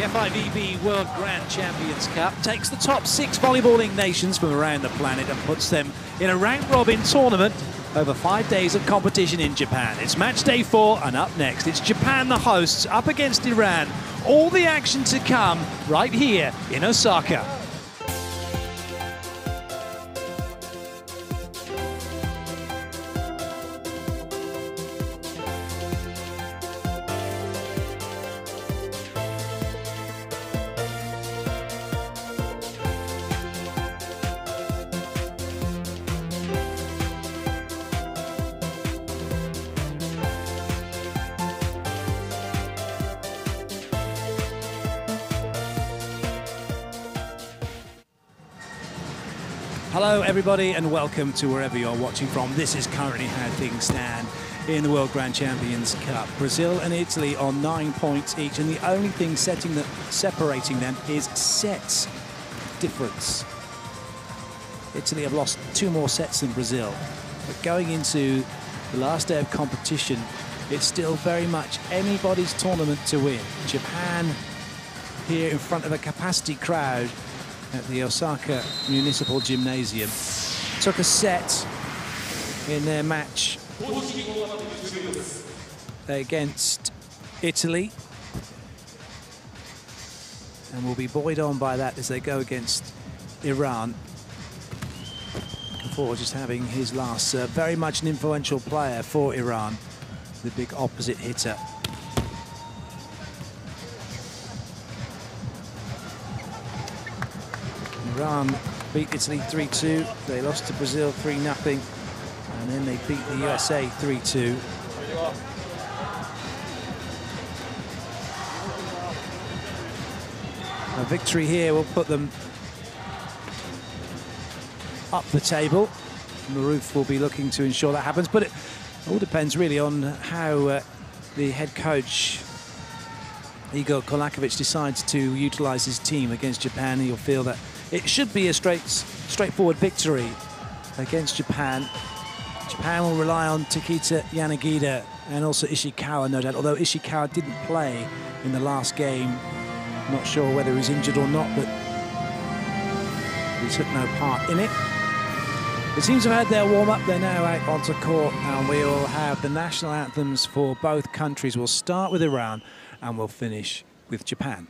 FIVB World Grand Champions Cup takes the top 6 volleyballing nations from around the planet and puts them in a round-robin tournament over 5 days of competition in Japan. It's match day 4, and up next, it's Japan, the hosts, up against Iran. All the action to come right here in Osaka. Hello everybody and welcome to wherever you're watching from. This is currently how things stand in the World Grand Champions Cup. Brazil and Italy on 9 points each, and the only thing separating them is sets difference. Italy have lost 2 more sets than Brazil, but going into the last day of competition, it's still very much anybody's tournament to win. Japan here in front of a capacity crowd at the Osaka Municipal Gymnasium took a set in their match against Italy and will be buoyed on by that as they go against Iran. Before just having his last serve, very much an influential player for Iran, the big opposite hitter. Iran beat Italy 3-2, they lost to Brazil 3-0, and then they beat the USA 3-2. A victory here will put them up the table. Maruf will be looking to ensure that happens, but it all depends really on how the head coach Igor Kolakovic decides to utilize his team against Japan. He'll feel that it should be a straightforward victory against Japan. Japan will rely on Takita Yanagida and also Ishikawa, no doubt, although Ishikawa didn't play in the last game. Not sure whether he was injured or not, but he took no part in it. The teams have had their warm-up. They're now out onto court, and we will have the national anthems for both countries. We'll start with Iran, and we'll finish with Japan.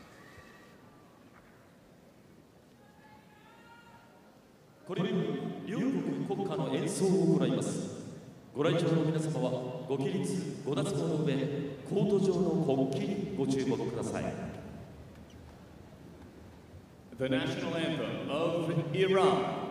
これより両国国歌の演奏を行います。ご来場の皆様はご起立、ご脱帽の上、コート上の国旗にご注目ください。The National Anthem of Iran.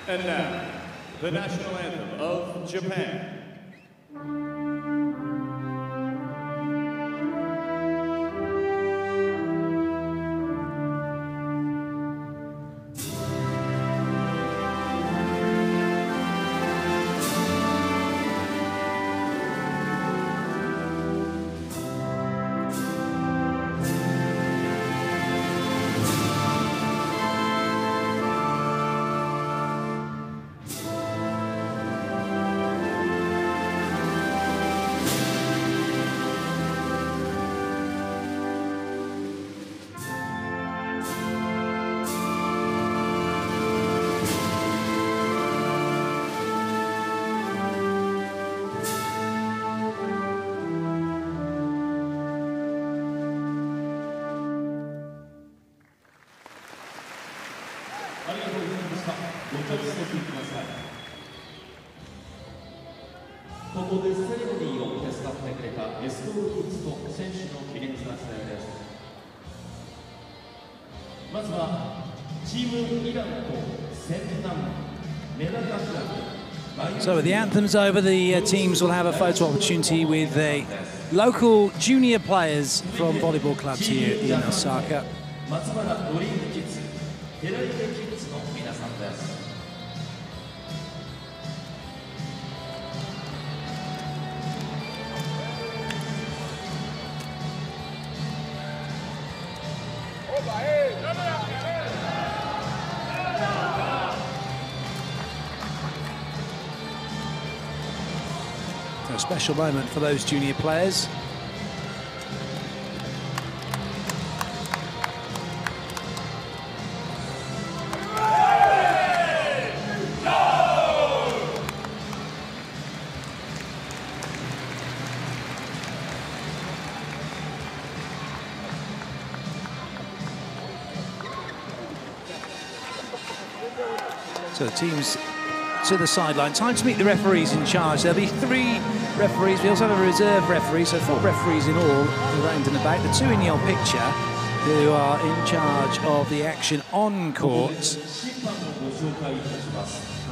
And now, the national anthem of Japan. ここでセレモニーを手伝ってくれたエスコーキッズと選手の記念撮影です。まずはチームイランとセンナムメダカクラブ。So with the anthems over, the teams will have a photo opportunity with local junior players from volleyball clubs here in Osaka. A special moment for those junior players. So the teams to the sideline. Time to meet the referees in charge. There'll be 3 referees. We also have a reserve referee, so 4 referees in all around and about. The 2 in your picture who are in charge of the action on court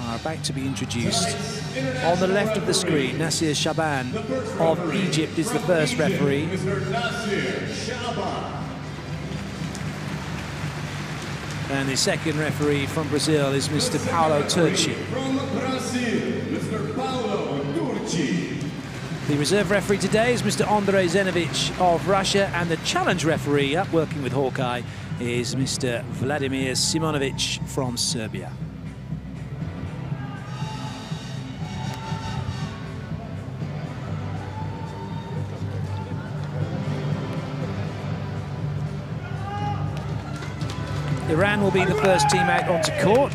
are about to be introduced. On the left of the screen, Nasir Shaban of Egypt is the first referee. And the second referee from Brazil is Mr. Paulo Turci. The reserve referee today is Mr. Andrei Zenovic of Russia, and the challenge referee up working with Hawkeye is Mr. Vladimir Simonovic from Serbia. Iran will be the first team out onto court.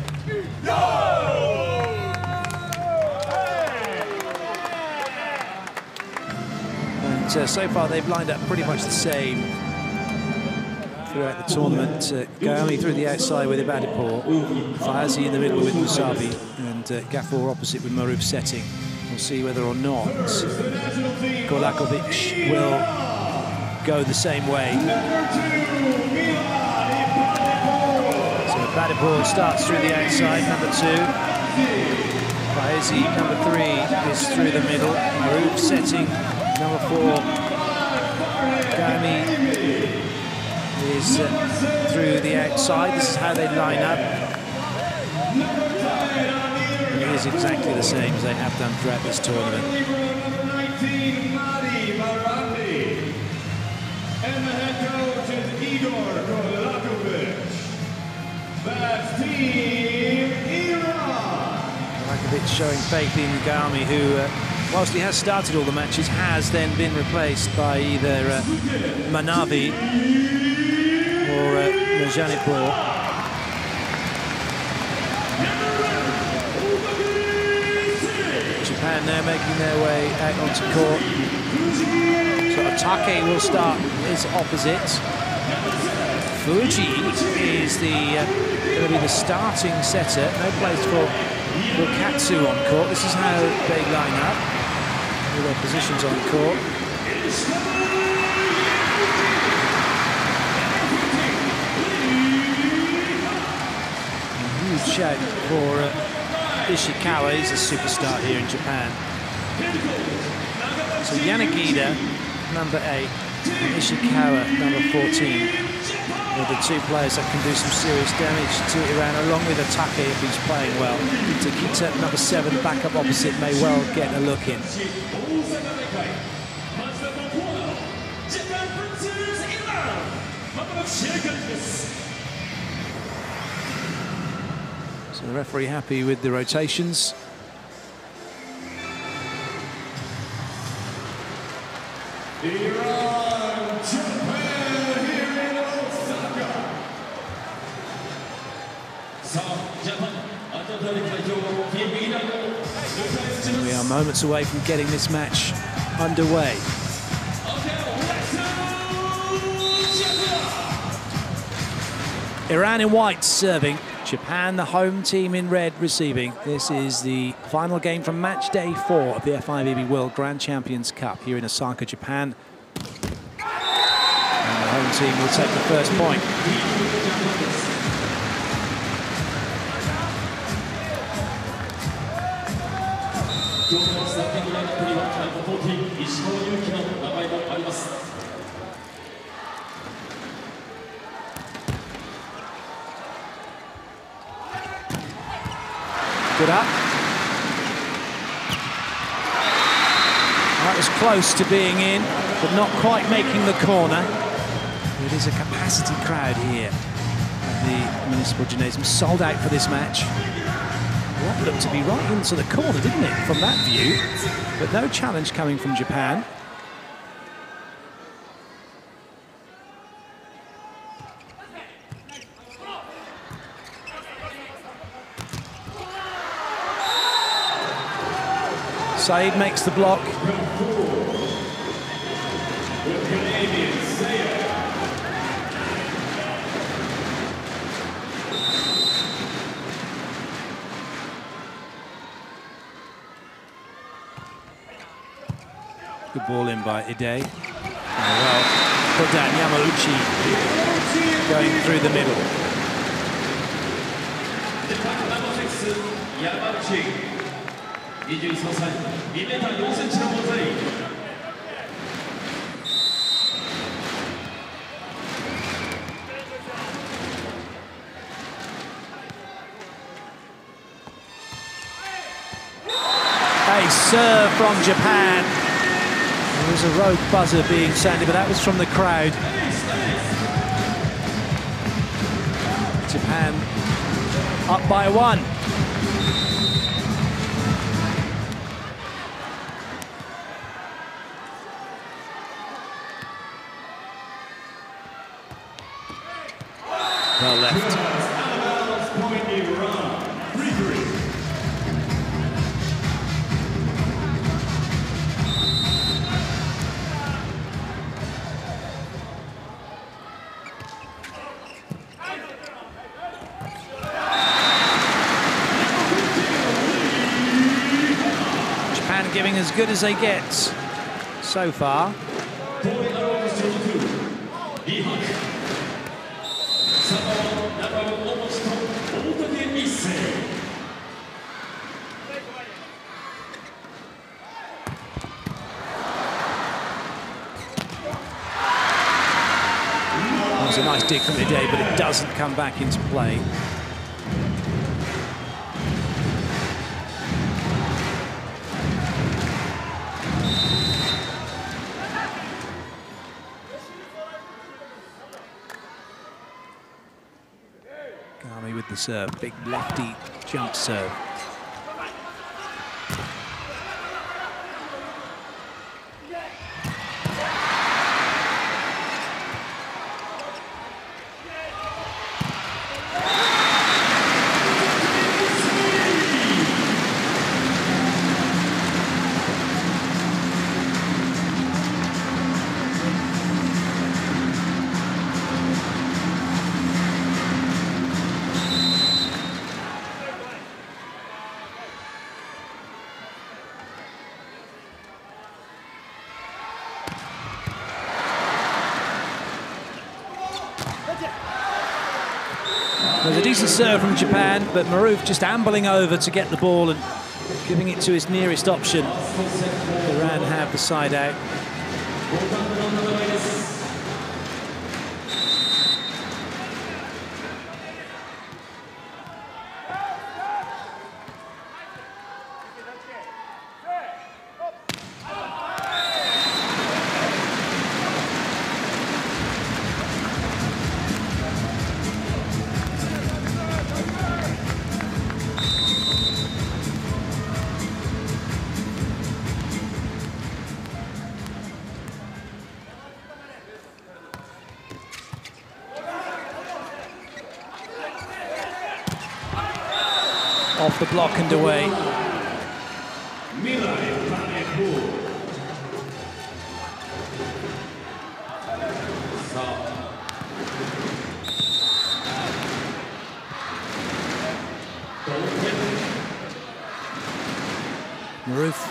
And so far they've lined up pretty much the same throughout the tournament. Gayami through the outside with Ibadipur, Fayazi in the middle with Musavi, and Gafour opposite with Maruf setting. We'll see whether or not Golakovic will go the same way. Badipur starts through the outside, number 2. Faezi, number 3, is through the middle. Maruf setting, number 4. Gami is through the outside. This is how they line up. And it is exactly the same as they have done throughout this tournament. And the head coach is Igor Golakovic. That's Team Iran. Golakovic showing faith in Gami, who, whilst he has started all the matches, has then been replaced by either Manavi or Mojanipur. Japan now making their way out onto court. So Atake will start his opposite. Fuji is going to be the starting setter. No place for Katsu on court. This is how they line up with their positions on court. A huge shout for Ishikawa. He's a superstar here in Japan. So Yanagida, number 8, and Ishikawa, number 14. Are the 2 players that can do some serious damage to Iran, along with Atake if he's playing well. Takita, number 7, backup opposite, may well get a look in. So the referee happy with the rotations. Iran, Japan here in Osaka. And we are moments away from getting this match underway. Iran in white serving. Japan, the home team in red, receiving. This is the final game from match day 4 of the FIVB World Grand Champions Cup here in Osaka, Japan. And the home team will take the first point. Good up. That was close to being in, but not quite making the corner. It is a capacity crowd here at the Municipal Gymnasium, sold out for this match. That looked to be right into the corner, didn't it, from that view? But no challenge coming from Japan. Saeed makes the block. Good ball in by Ide. Well, put down Yamauchi going through the middle. A serve from Japan. There was a rogue buzzer being sounded, but that was from the crowd. Japan up by 1. Well left. Japan giving as good as they get so far. That was a nice dig from Ide, but it doesn't come back into play. Gami with the serve, big lefty jump serve. There's a decent serve from Japan, but Maroof just ambling over to get the ball and giving it to his nearest option. Iran have the side out. Off the block and away.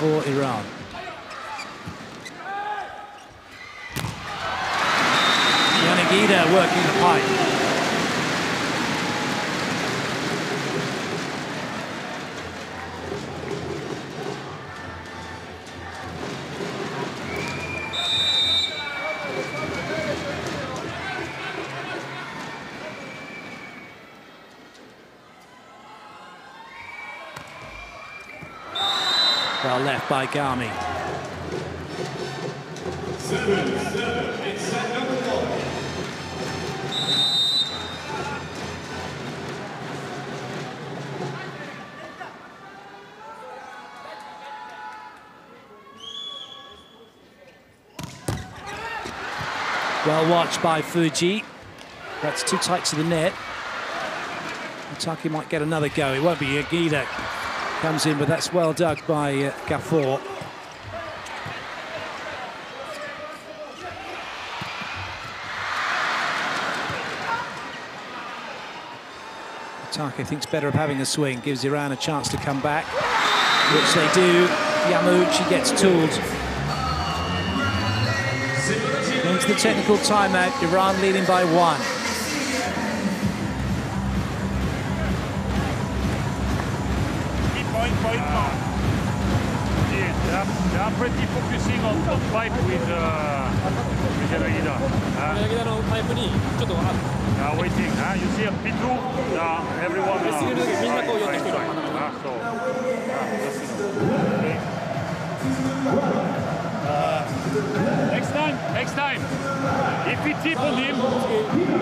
for Iran. Yanagida working the pipe. Well left by Gami. 7-7. It's set number 1. Well watched by Fuji. That's too tight to the net. Otake might get another go. It won't be. Yagida comes in, but that's well dug by Gafour. Otake thinks better of having a swing, gives Iran a chance to come back, which they do. Yamauchi gets tooled. Into the technical timeout, Iran leading by 1. They are pretty focusing on top pipe with Yanagida. They are waiting. You see a P2, everyone is Next time, if you tip on him,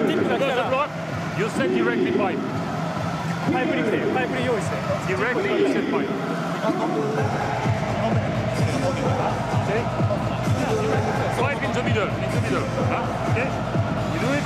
because the block, you set directly pipe. Directly, you set pipe. Okay? Swipe in the middle, Okay? You do it?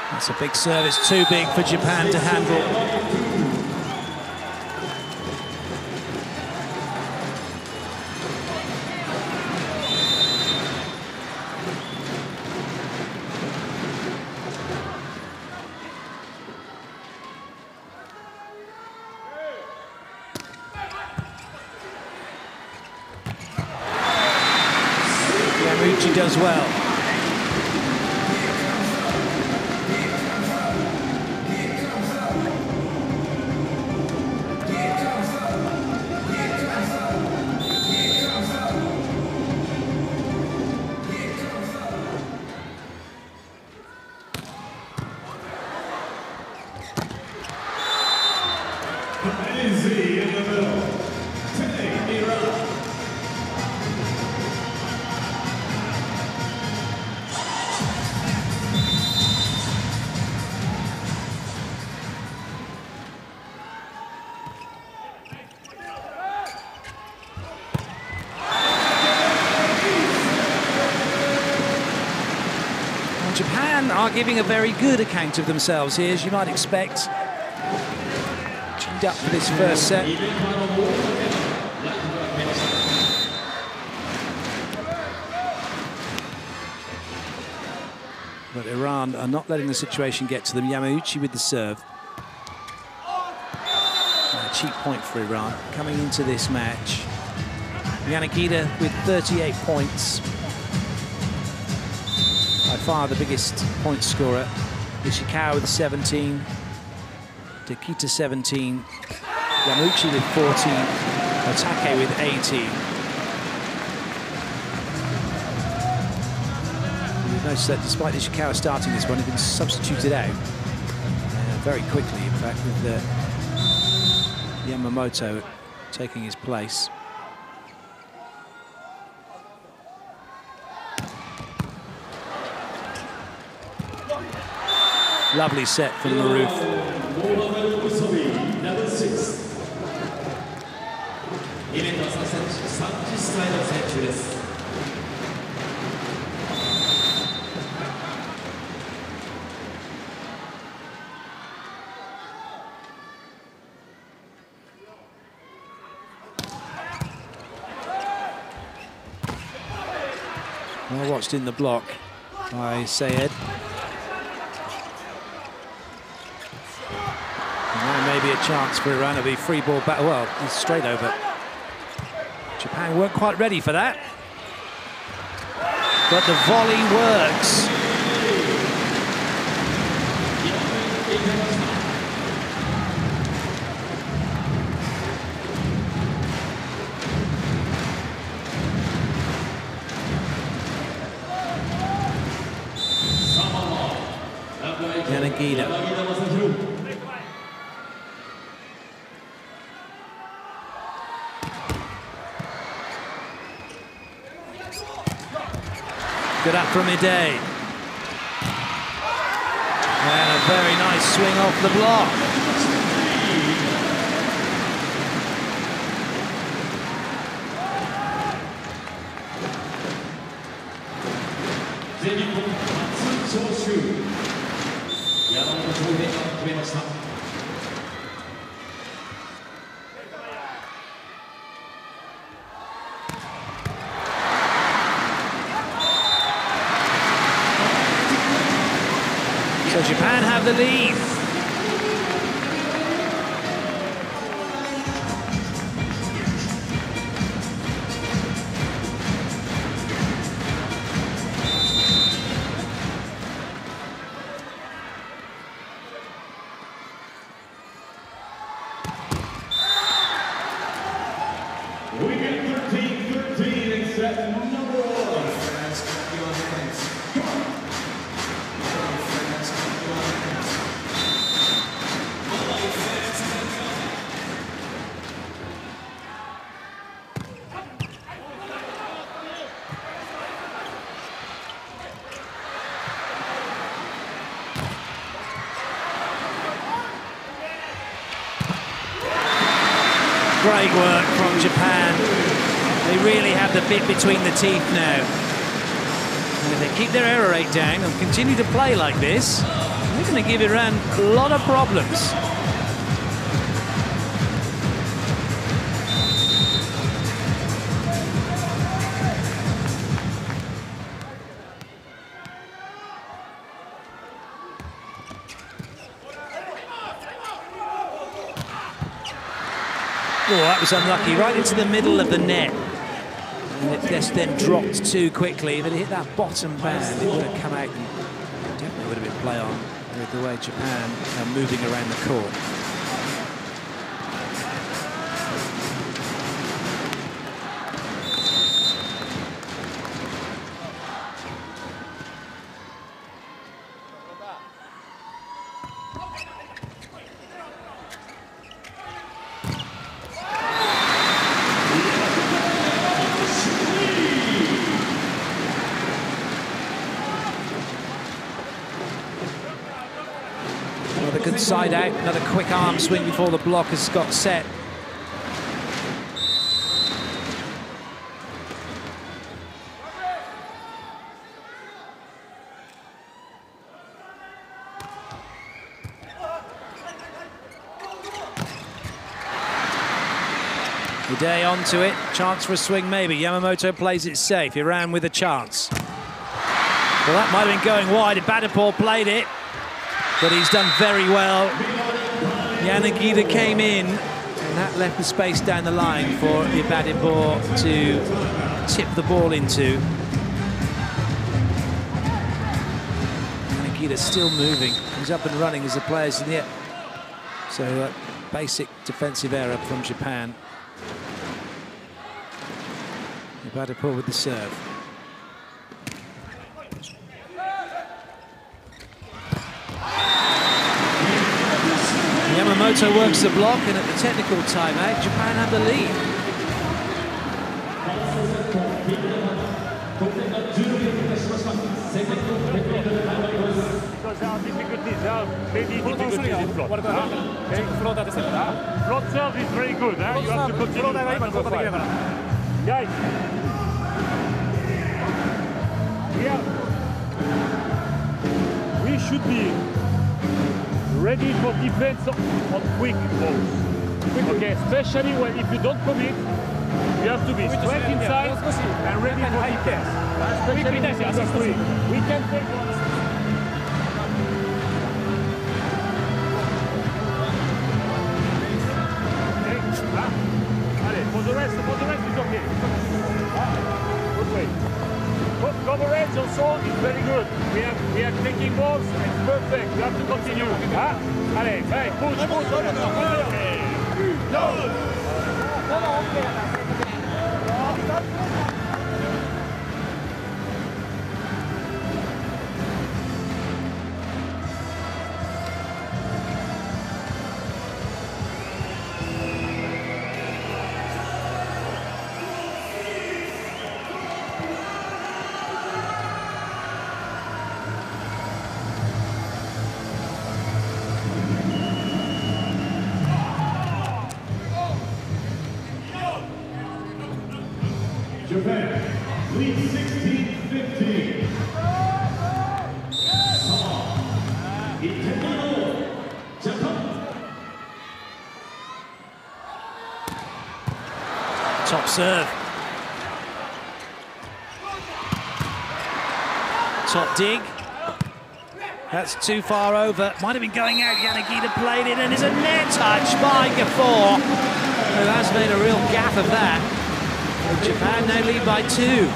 That's a big service, too big for Japan to handle. Yamauchi does well. Easy in the middle. 10 Iran. Japan are giving a very good account of themselves here, as you might expect. Tuned up for this first set. But Iran are not letting the situation get to them. Yamauchi with the serve. And a cheap point for Iran coming into this match. Yanagida with 38 points. By far the biggest point scorer. Ishikawa with 17. Takita 17. Yamauchi with 14, Otake with 18. You'll notice that despite Ishikawa starting this one, he's been substituted out very quickly, in fact, with Yamamoto taking his place. Lovely set from Maroof. Well watched in the block by Sayed. Maybe a chance for Iran. It'll be free ball back. Well, it's straight over. Japan weren't quite ready for that. But the volley works. Yanagida. Good up from Ide. And a very nice swing off the block. So Japan have the lead. We get 13-13 in set number 1. Great work from Japan. They really have the bit between the teeth now. And if they keep their error rate down and continue to play like this, they're going to give Iran a lot of problems. Oh, that was unlucky, right into the middle of the net. And it just then dropped too quickly. If it hit that bottom band, it would have come out and definitely would have been play on with the way Japan are moving around the court. Another good side out, another quick arm swing before the block has got set. Ide onto it, chance for a swing maybe. Yamamoto plays it safe, Iran with a chance. Well, that might have been going wide if Badapur played it, but he's done very well. Yanagida came in, and that left the space down the line for Badapur to tip the ball into. Yanagida's still moving. He's up and running as the players in the air. So basic defensive error from Japan. Ibadapur with the serve. Yamamoto works the block, and at the technical timeout, Japan have the lead. Because our difficulties are maybe difficulties in float. Okay? Float serve is very good. You have to continue. Guys, we should be ready for defense on quick balls. Okay, especially when if you don't commit, you have to be straight inside and ready for defense. Especially if you are quick. We can take one. For the rest is okay. Good way. Coverage also is very good. We are taking balls, it's perfect. You have to continue. Allez, push. Japan leads 16-15. Japan. Top serve. Top dig. That's too far over. Might have been going out. Yanagida played it, and there's a net touch by Gafour, who has made a real gaff of that. Japan now lead by 2.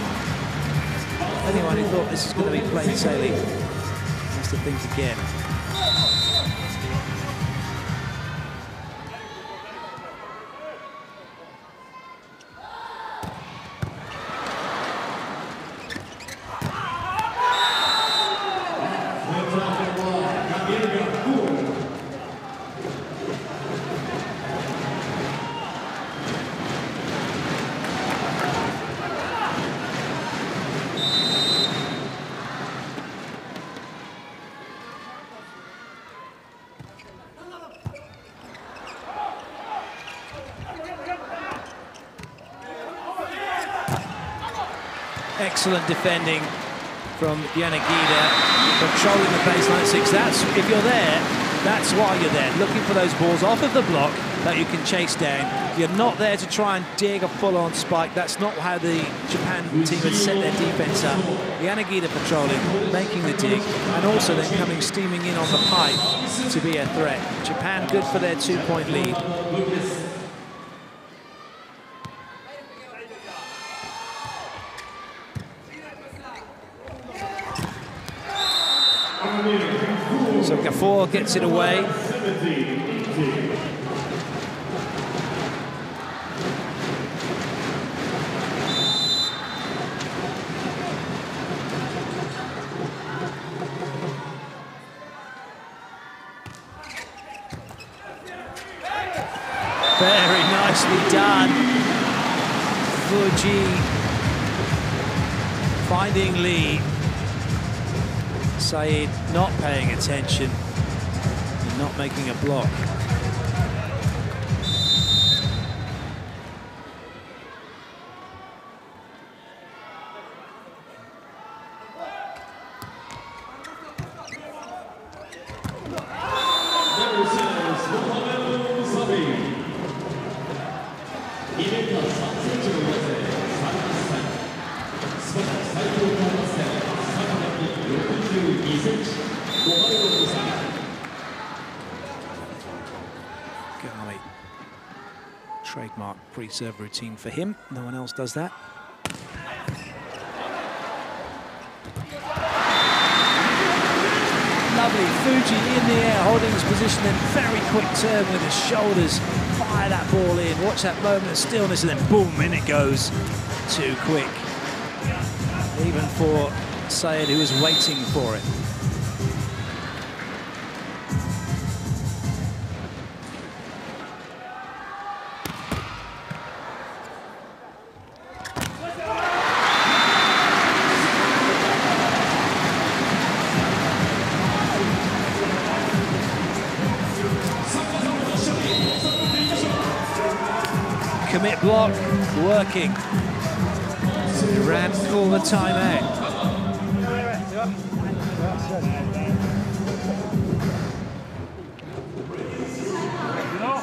Anyone who thought this was going to be plain sailing has to think again. Excellent defending from Yanagida, controlling the baseline 6. That's, if you're there, that's why you're there, looking for those balls off of the block that you can chase down. You're not there to try and dig a full-on spike. That's not how the Japan team had set their defense up. Yanagida patrolling, making the dig, and also then coming steaming in on the pipe to be a threat. Japan good for their 2-point lead. So Gafour gets it away. Very nicely done. Fuji finding Lee. Saeed not paying attention and not making a block. Trademark pre-serve routine for him. No one else does that. lovely. Fuji in the air, holding his position, then very quick turn with his shoulders. Fire that ball in. Watch that moment of stillness, and then boom, in it goes. Too quick. Even for Sayed, who was waiting for it. Commit block, working. Iran call the timeout. You know,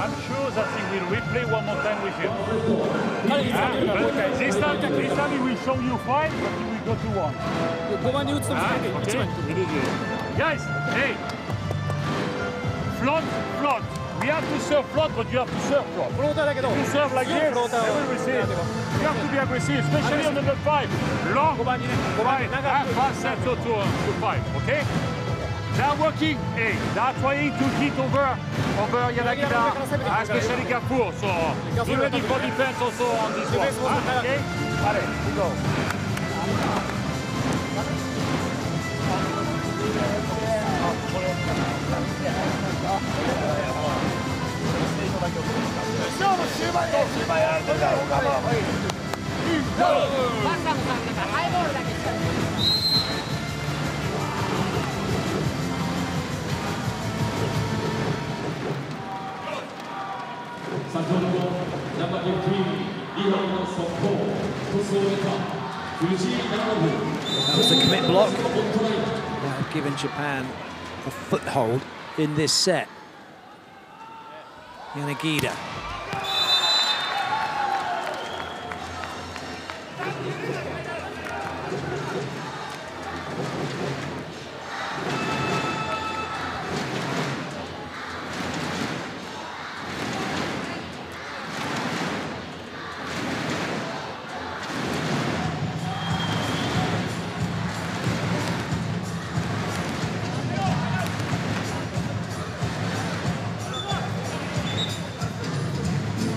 I'm sure that he will replay one more time with him. This time he will show you 5, but he will go to 1. Okay. Guys, hey, float. We have to serve float, but you have to serve float. If you serve like this, they will receive. You have to be aggressive, especially on number 5. Long, right, fast set to 5, okay? They are working, hey, they are trying to hit over Yanagida, especially Gapur, so be ready for defense also on this one, okay? Allez, we go. That was the commit block. That had given Japan a foothold in this set. Yanagida.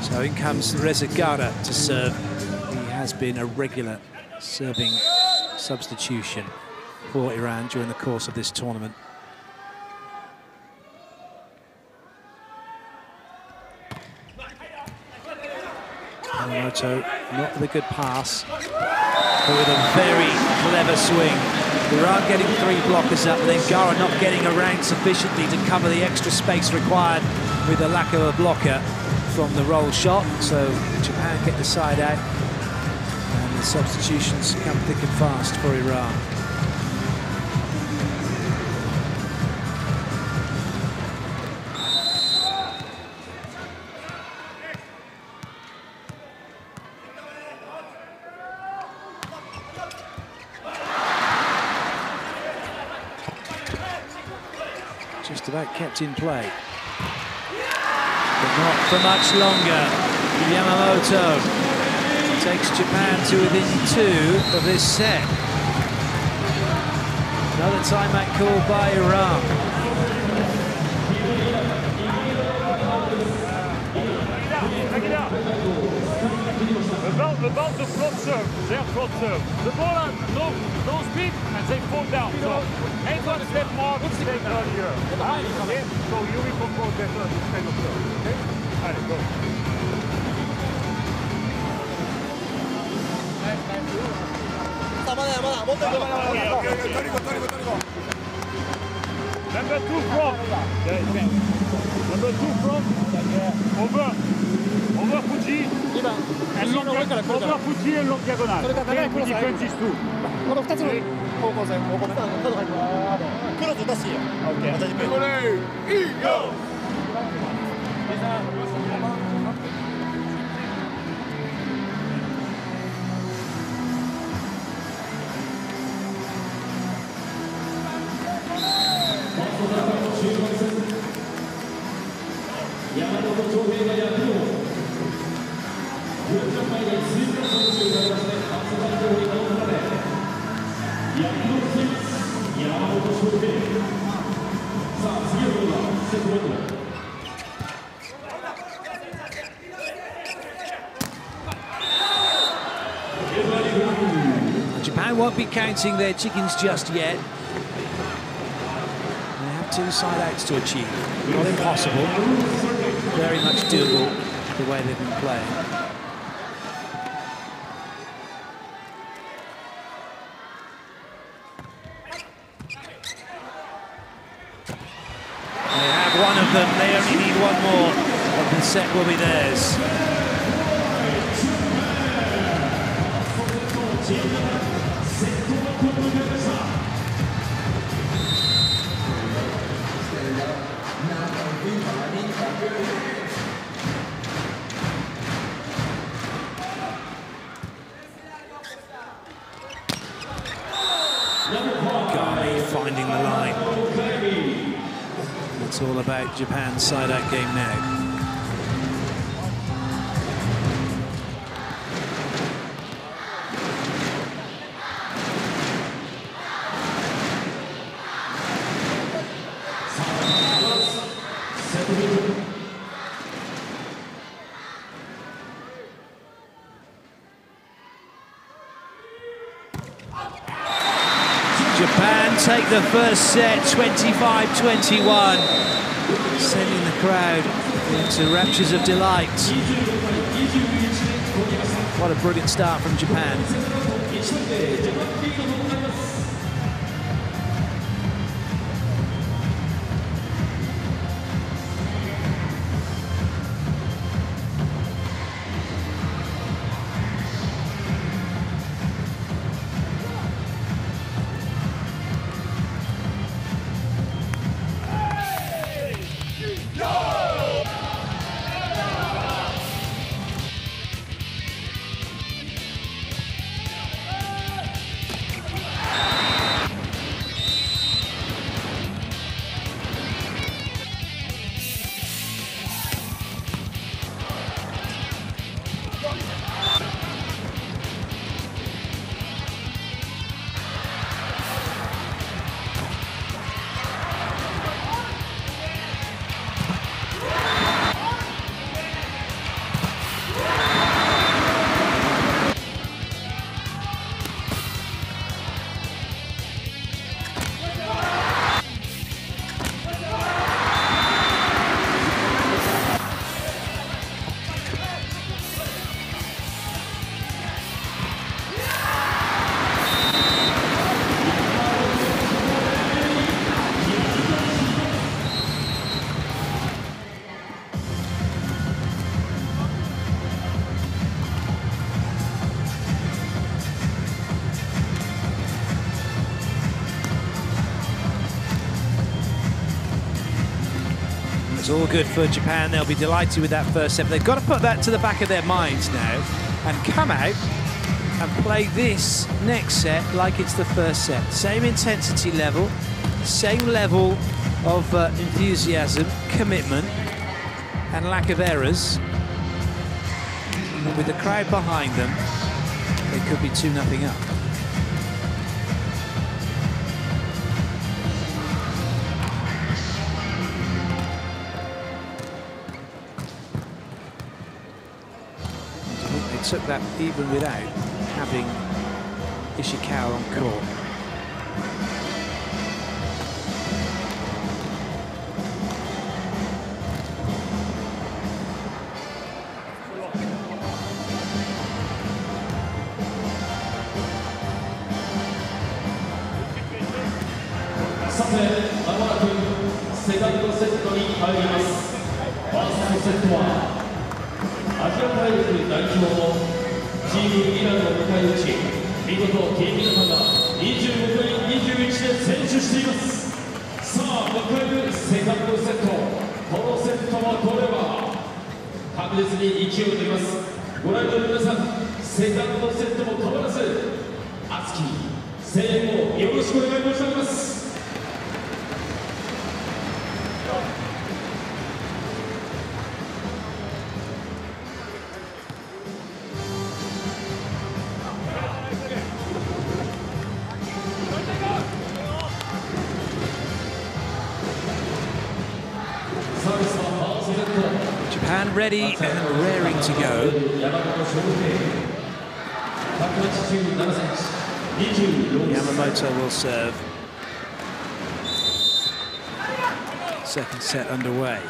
So in comes Rezagada to serve. He has been a regular serving substitution for Iran during the course of this tournament. Yamamoto, not with a good pass, but with a very clever swing. Iran getting 3 blockers up, and then Gara not getting around sufficiently to cover the extra space required with the lack of a blocker from the roll shot. So Japan get the side out, and the substitutions come thick and fast for Iran. Just about kept in play, but not for much longer. Yamamoto takes Japan to within 2 of this set. Another timeout called by Iran. About the float serve, their float serve. The ball has no speed and they fall down. So 8 step more mistake earlier. Okay? So you will control better this kind of serve. Okay? Allez, go. Number 2 front. Number 2 front. Over Fuji. And long over Fuji and long diagonal. Okay, we defend these 2. Okay. 山本翔平 Japan won't be counting their chickens just yet. They have 2 side outs to achieve. Not impossible, very much doable the way they've been playing. They have one of them, they only need one more, and the set will be theirs. Finding the line. It's all about Japan's side-out game now. Japan take the first set, 25-21, sending the crowd into raptures of delight. What a brilliant start from Japan. It's all good for Japan. They'll be delighted with that first set. They've got to put that to the back of their minds now and come out and play this next set like it's the first set. Same intensity level, same level of enthusiasm, commitment, and lack of errors. And with the crowd behind them, they could be 2-0 up. Took that even without having Ishikawa on court. Japan ready and raring to go. Yamamoto will serve. Second set underway.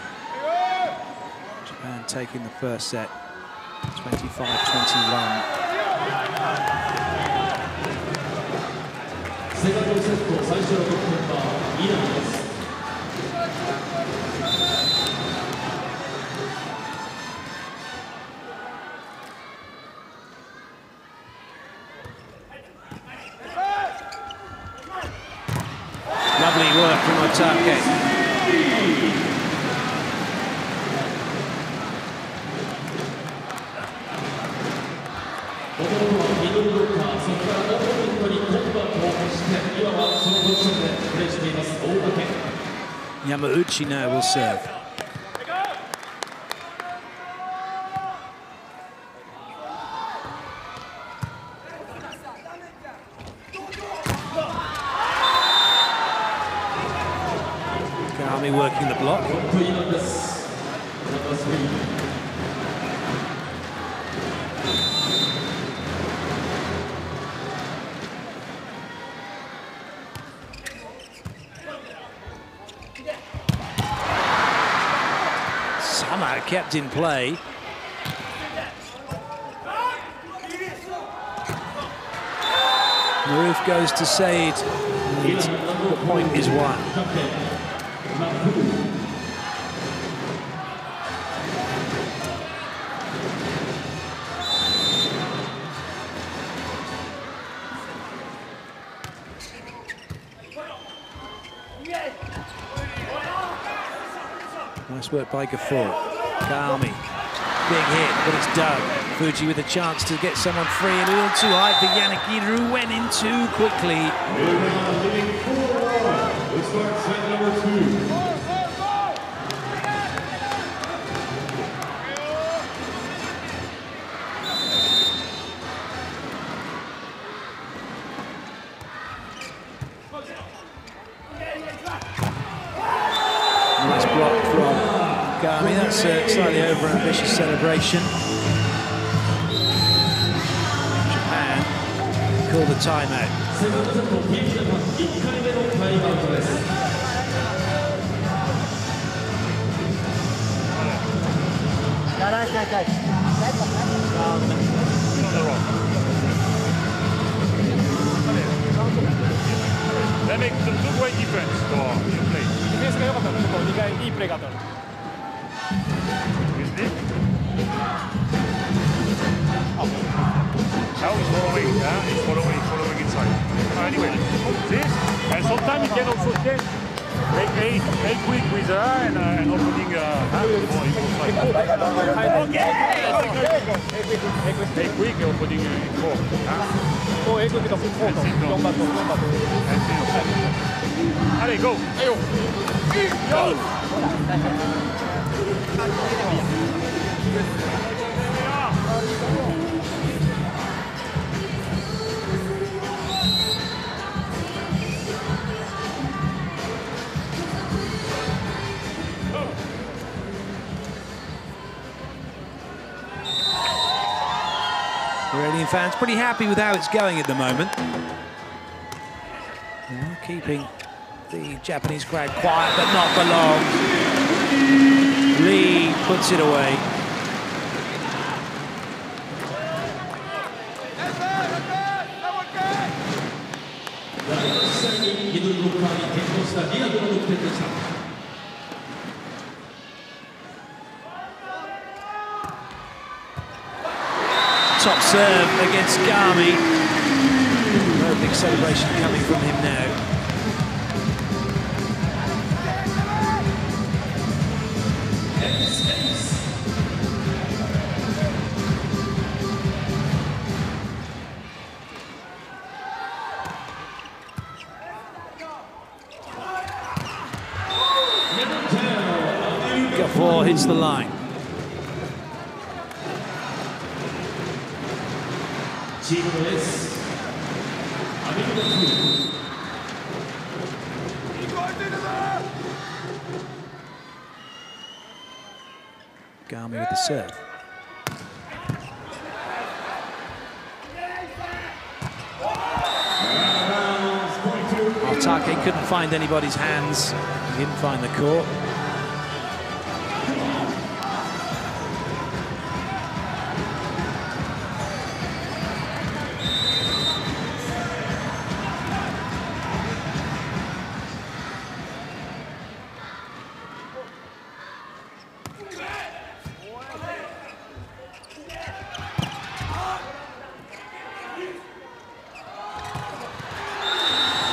Japan taking the first set, 25-21. Lovely work from Otake. Yamauchi now will serve. Kagami working the block. Somehow kept in play. Maroof goes to Said. The point is won. Nice work by Gafour. Kagami, big hit, but it's done. Fuji with a chance to get someone free, and a little too high for Yannick Giroux, went in too quickly. We start set number 2. Nice block from Kagami. That's a slightly over-ambitious celebration. Japan call the timeout. That makes the two-way defense for your play. ディフェンスが良かったので、2回いいプレーがあったので。Now he's following, he's following inside. Anyway, this, and sometimes he can also take quick with her and opening take quick opening in four. もうエクビとフォート、4番と4番と。Allez, go! Go! Iranian fans pretty happy with how it's going at the moment. Keeping the Japanese crowd quiet, but not for long. Lee puts it away. Top serve against Gami. No big celebration coming from him now. Gafour hits the line. Gami with the serve. Take couldn't find anybody's hands. He didn't find the court.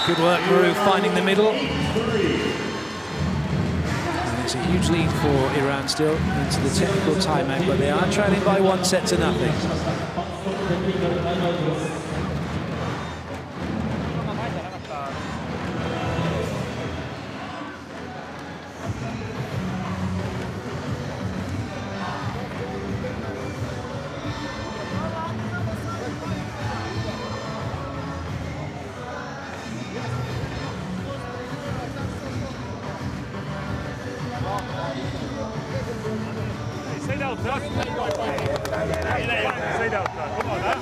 Good work, Maruf, finding the middle. And it's a huge lead for Iran still into the technical timeout, but they are trailing by 1-0. Stay down, Tuck. Stay down, Tuck. Come on, huh?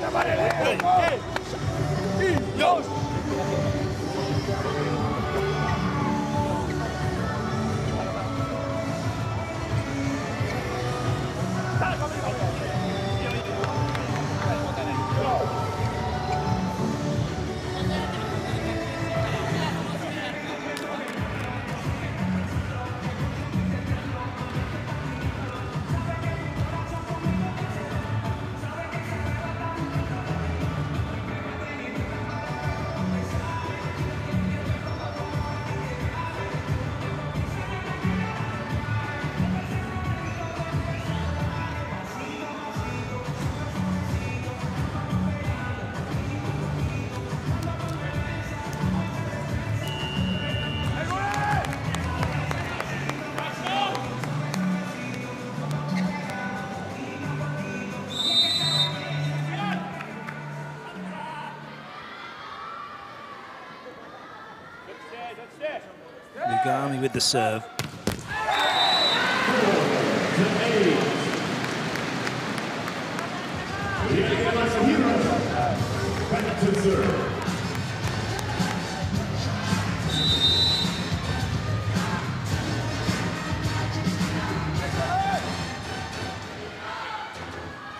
Lugami with the serve.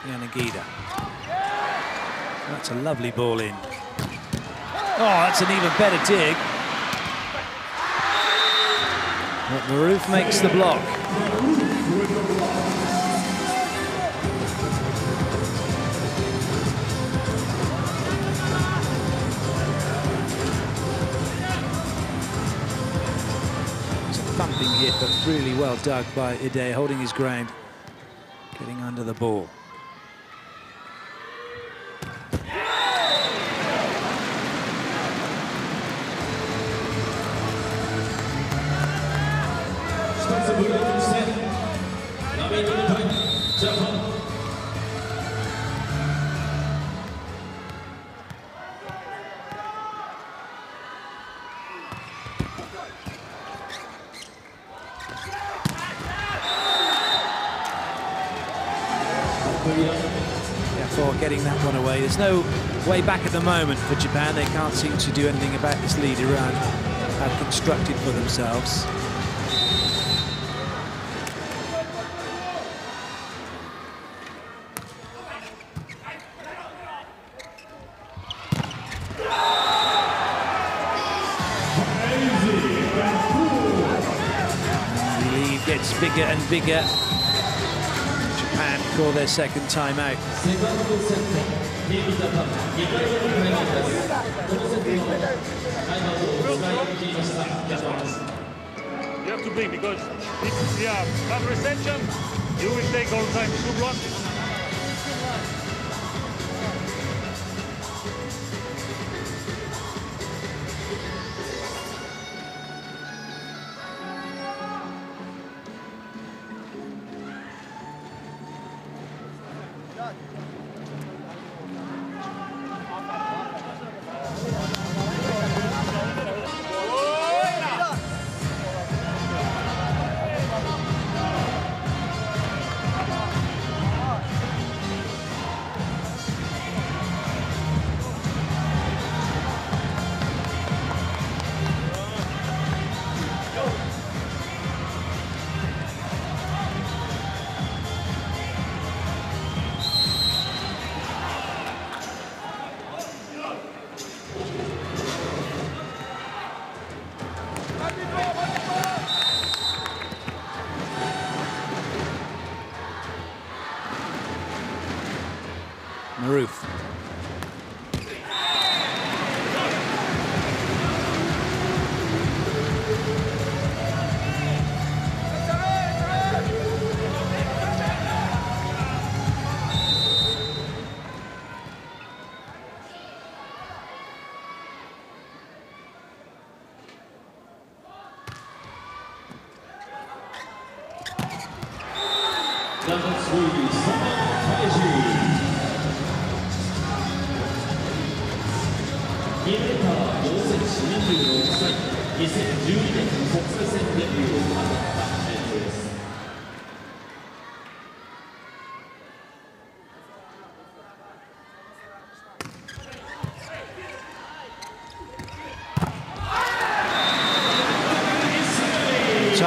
Yanagida. That's a lovely ball in. Oh, that's an even better dig. But Maruf makes the block. It's a thumping hit, but really well dug by Ide, holding his ground, getting under the ball. For getting that one away. There's no way back at the moment for Japan. They can't seem to do anything about this lead Iran have constructed for themselves. And the lead gets bigger and bigger. Japan call their second timeout. You have to bring, because if we have bad reception, you will take all the time 2 blocks.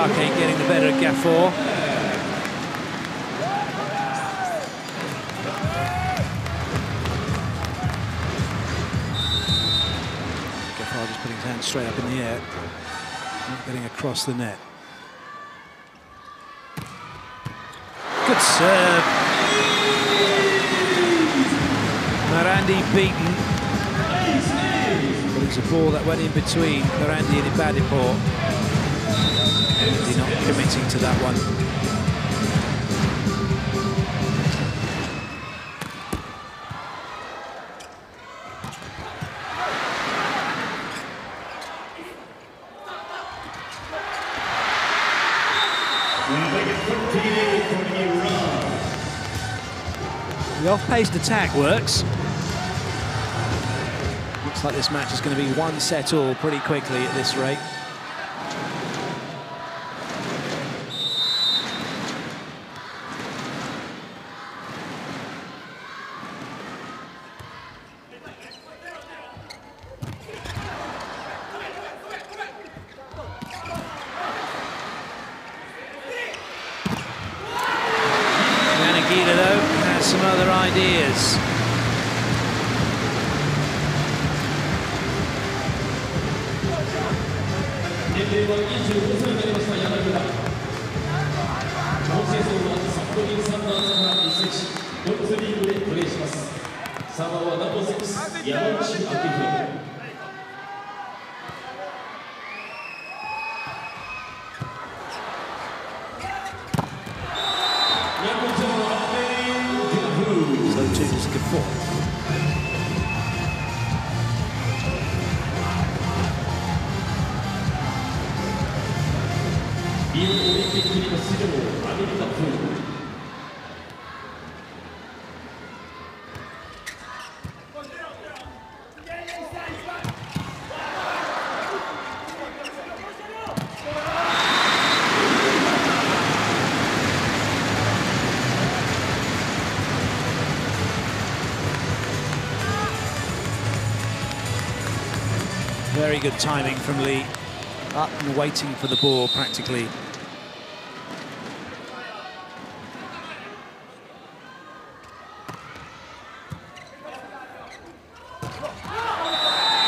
Take getting the better of Gafford. Gafford just putting his hand straight up in the air, not getting across the net. Good serve. Marandi beaten. But it's a ball that went in between Marandi and Ibadipor. Not committing to that one. The off-paced attack works. Looks like this match is going to be one set all pretty quickly at this rate. Some other ideas. Very good timing from Lee, up and waiting for the ball practically.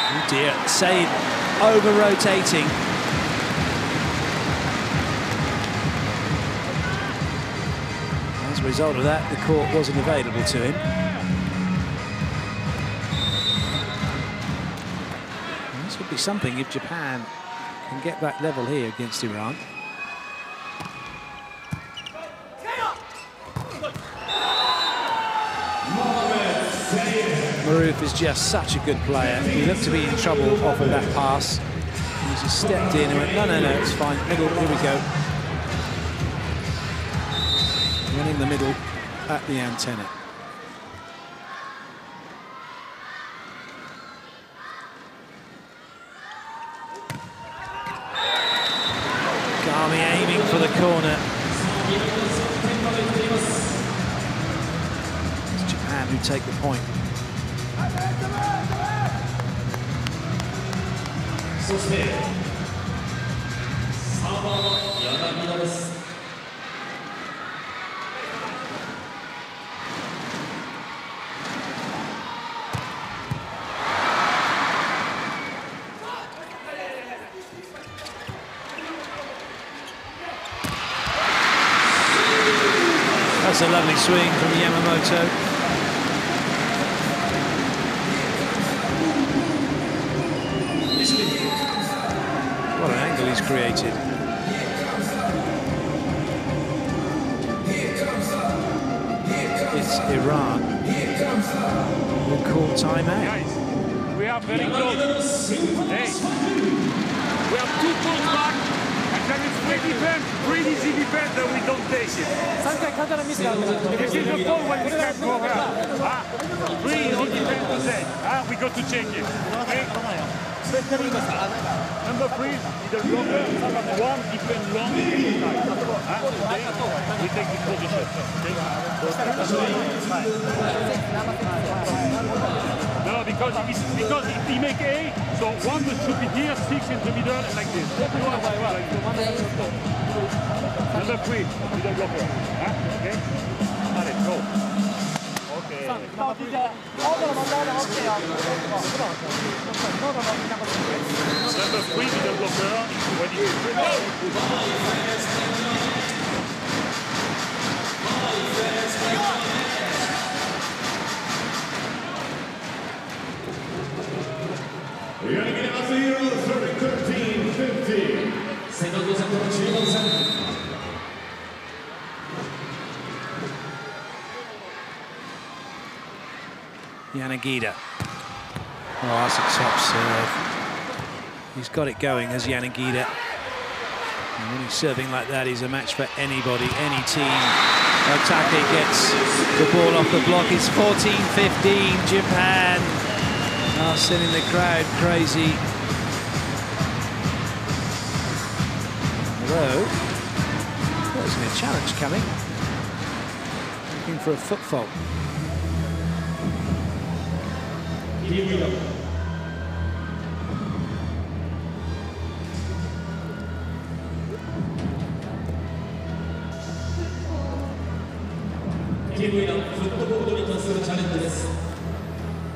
Oh dear, Said over-rotating. As a result of that, the court wasn't available to him. Would be something if Japan can get back level here against Iran. Maroof is just such a good player. He looked to be in trouble off of that pass. He just stepped in and went, no, it's fine. Middle, here we go. Running the middle at the antenna. Aiming for the corner. It's Japan who take the point. That's a lovely swing from Yamamoto. What an angle he's created. It's Iran who call timeout. Guys, we are very close. Hey, we have 2 points back. there is free defense, free easy defense, and we don't take it. This is the ball when we can't go around. Free on defense today. We got to check it. Okay? Number 3, either longer, one defend long, okay? We take this position. Okay? No, because if he make A, so one should be here, 6 in the middle, and like this. Number 3, middle blocker. Okay? Allez, go. Okay. Number 3, middle blocker. When We're going to get out the Heroes serving 13-15. Yanagida. Oh, that's a top serve. He's got it going as Yanagida. And when he's serving like that, he's a match for anybody, any team. Otake gets the ball off the block. It's 14-15, Japan. Oh, sending the crowd crazy. Although, there's a challenge coming. Looking for a foot fault.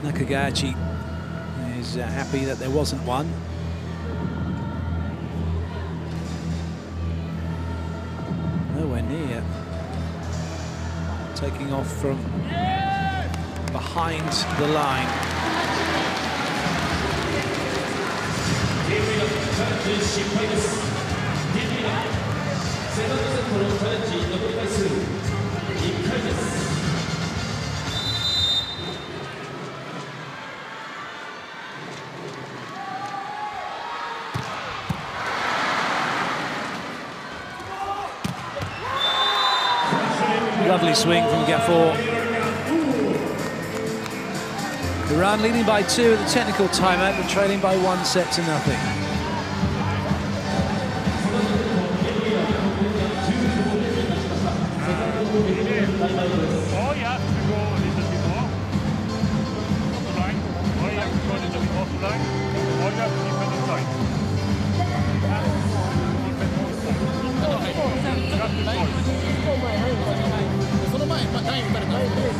Nakagachi is happy that there wasn't one. Nowhere near. Taking off from behind the line. Lovely swing from Gafour. Iran leading by 2 at the technical timeout, but trailing by 1 set to nothing. Oh, you have to go a little bit more. Off the line. Oh, you have to go a little bit off the line. Oh, you have to defend inside.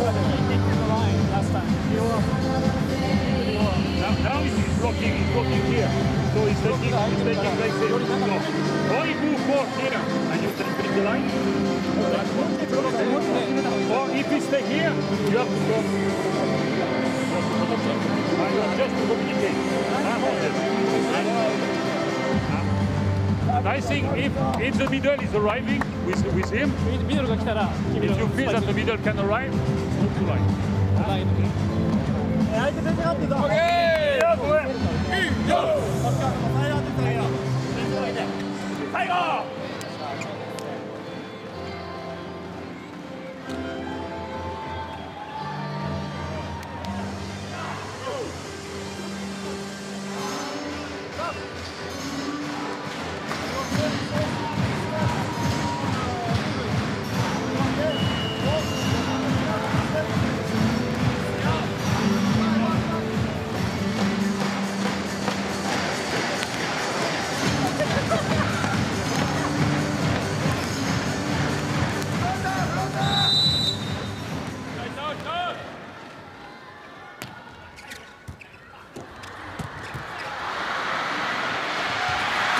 Defend outside. You have to go. Now he's blocking here. So he's taking like this. Or he moves forward here and you take the line. Or if he stay here, you have to go. You have just to communicate. And I think if the middle is arriving with him, if you feel that the middle can arrive, move to line.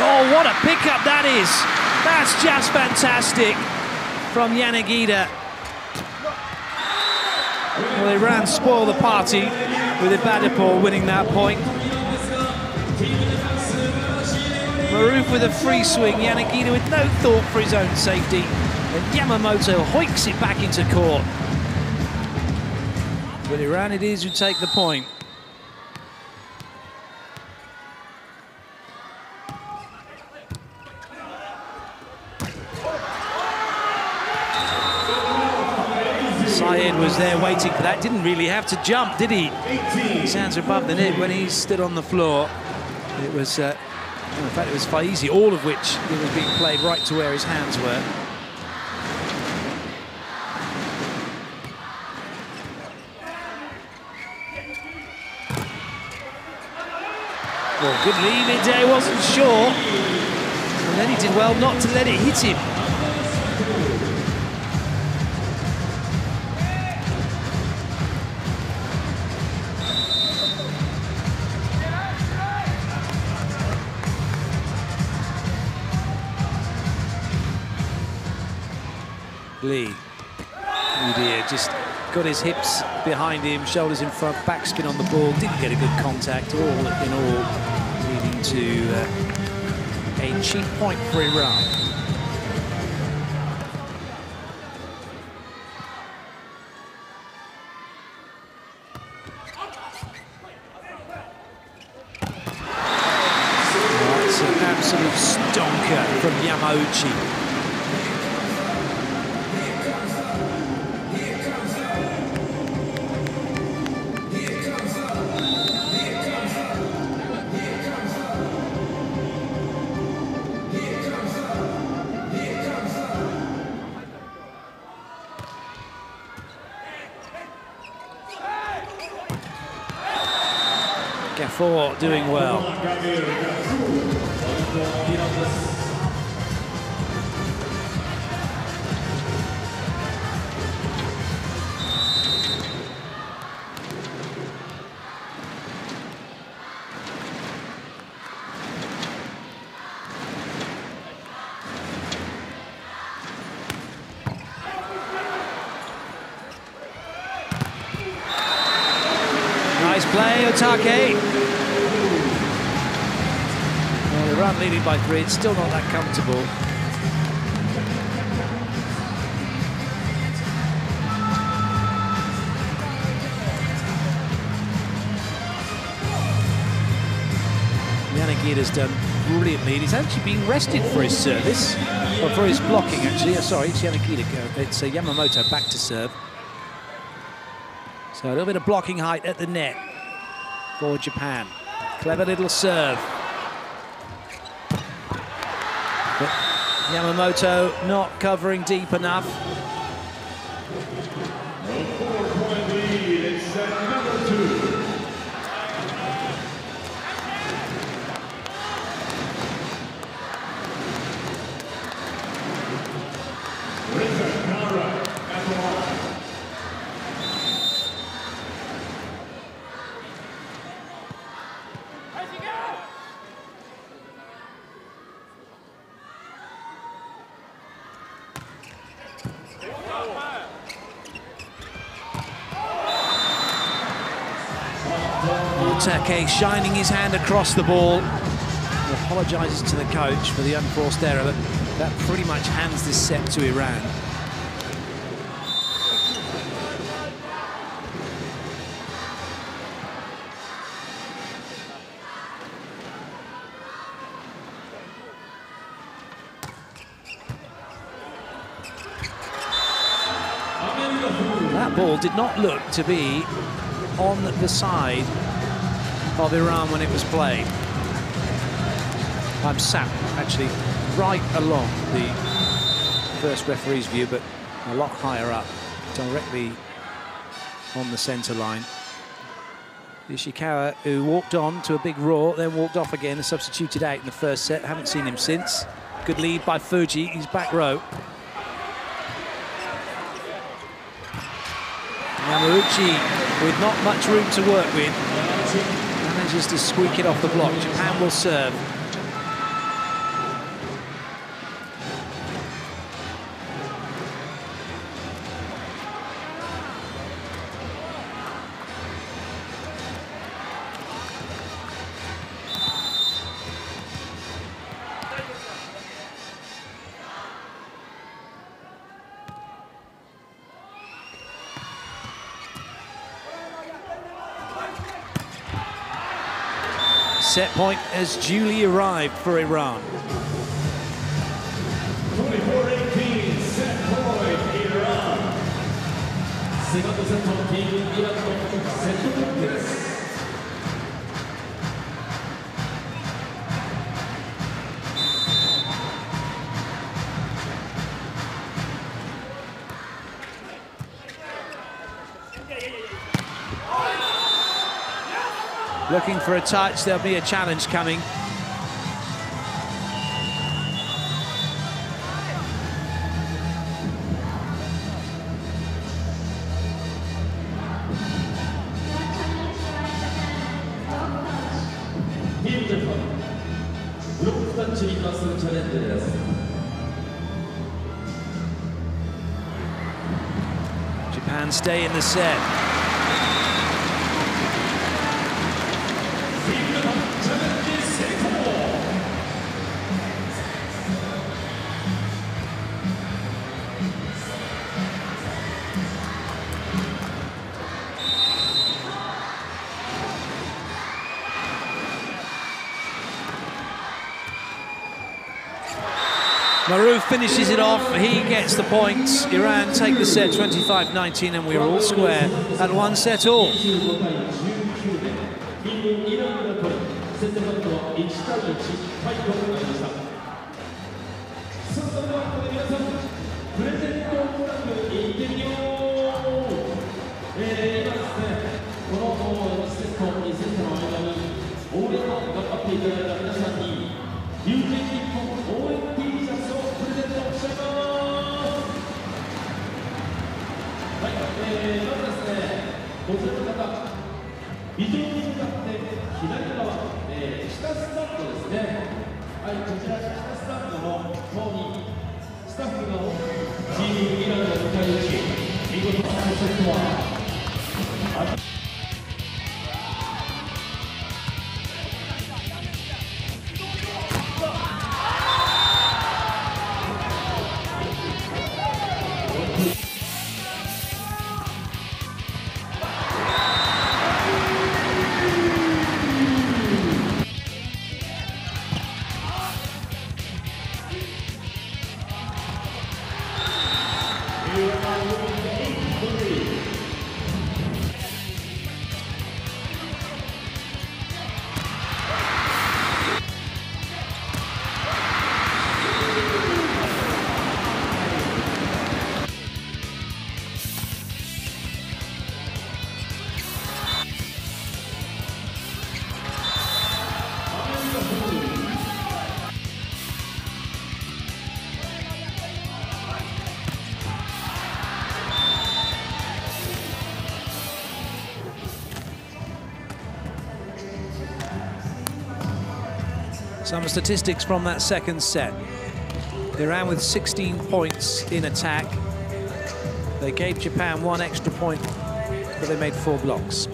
Oh, what a pickup that is. That's just fantastic from Yanagida. Well, Iran spoil the party with Ibadipur winning that point. Maroof with a free swing, Yanagida with no thought for his own safety. And Yamamoto hoiks it back into court. But Iran it is who take the point. was there waiting for that. Didn't really have to jump, did he? His hands are above the net when he stood on the floor. It was, in fact, it was easy, all of which it was being played right to where his hands were. Well, good lead in there, wasn't sure. And then he did well not to let it hit him. Lee, oh dear, just got his hips behind him, shoulders in front, backspin on the ball, didn't get a good contact, all in all, leading to a cheap point for Iran. That's an absolute stonker from Yamauchi. Gafford doing well. Nice play, Otake. Well, Iran leading by 3, it's still not that comfortable. Yanagita's done brilliantly. He's actually being rested for his service, or for his blocking actually. Sorry, it's Yanagita. It's Yamamoto back to serve. So a little bit of blocking height at the net for Japan. Clever little serve. But Yamamoto not covering deep enough. A 4-point lead in set number 2. Otake shining his hand across the ball. He apologises to the coach for the unforced error, but that pretty much hands this set to Iran. That ball did not look to be on the side of Iran when it was played. I'm sat actually right along the first referee's view, but a lot higher up, directly on the centre line. Ishikawa, who walked on to a big roar, then walked off again and substituted out in the first set. Haven't seen him since. Good lead by Fuji, he's back row. Yamauchi, with not much room to work with, manages to squeak it off the block. Japan will serve. Set point has duly arrived for Iran. 24-18, set point, Iran. セット、ティームイランのセットポイントです。Looking for a touch, there'll be a challenge coming. Japan stay in the set. Maruf finishes it off, he gets the points. Iran take the set 25-19 and we're all square at one set all. Some statistics from that second set. Iran with 16 points in attack. They gave Japan 1 extra point, but they made 4 blocks.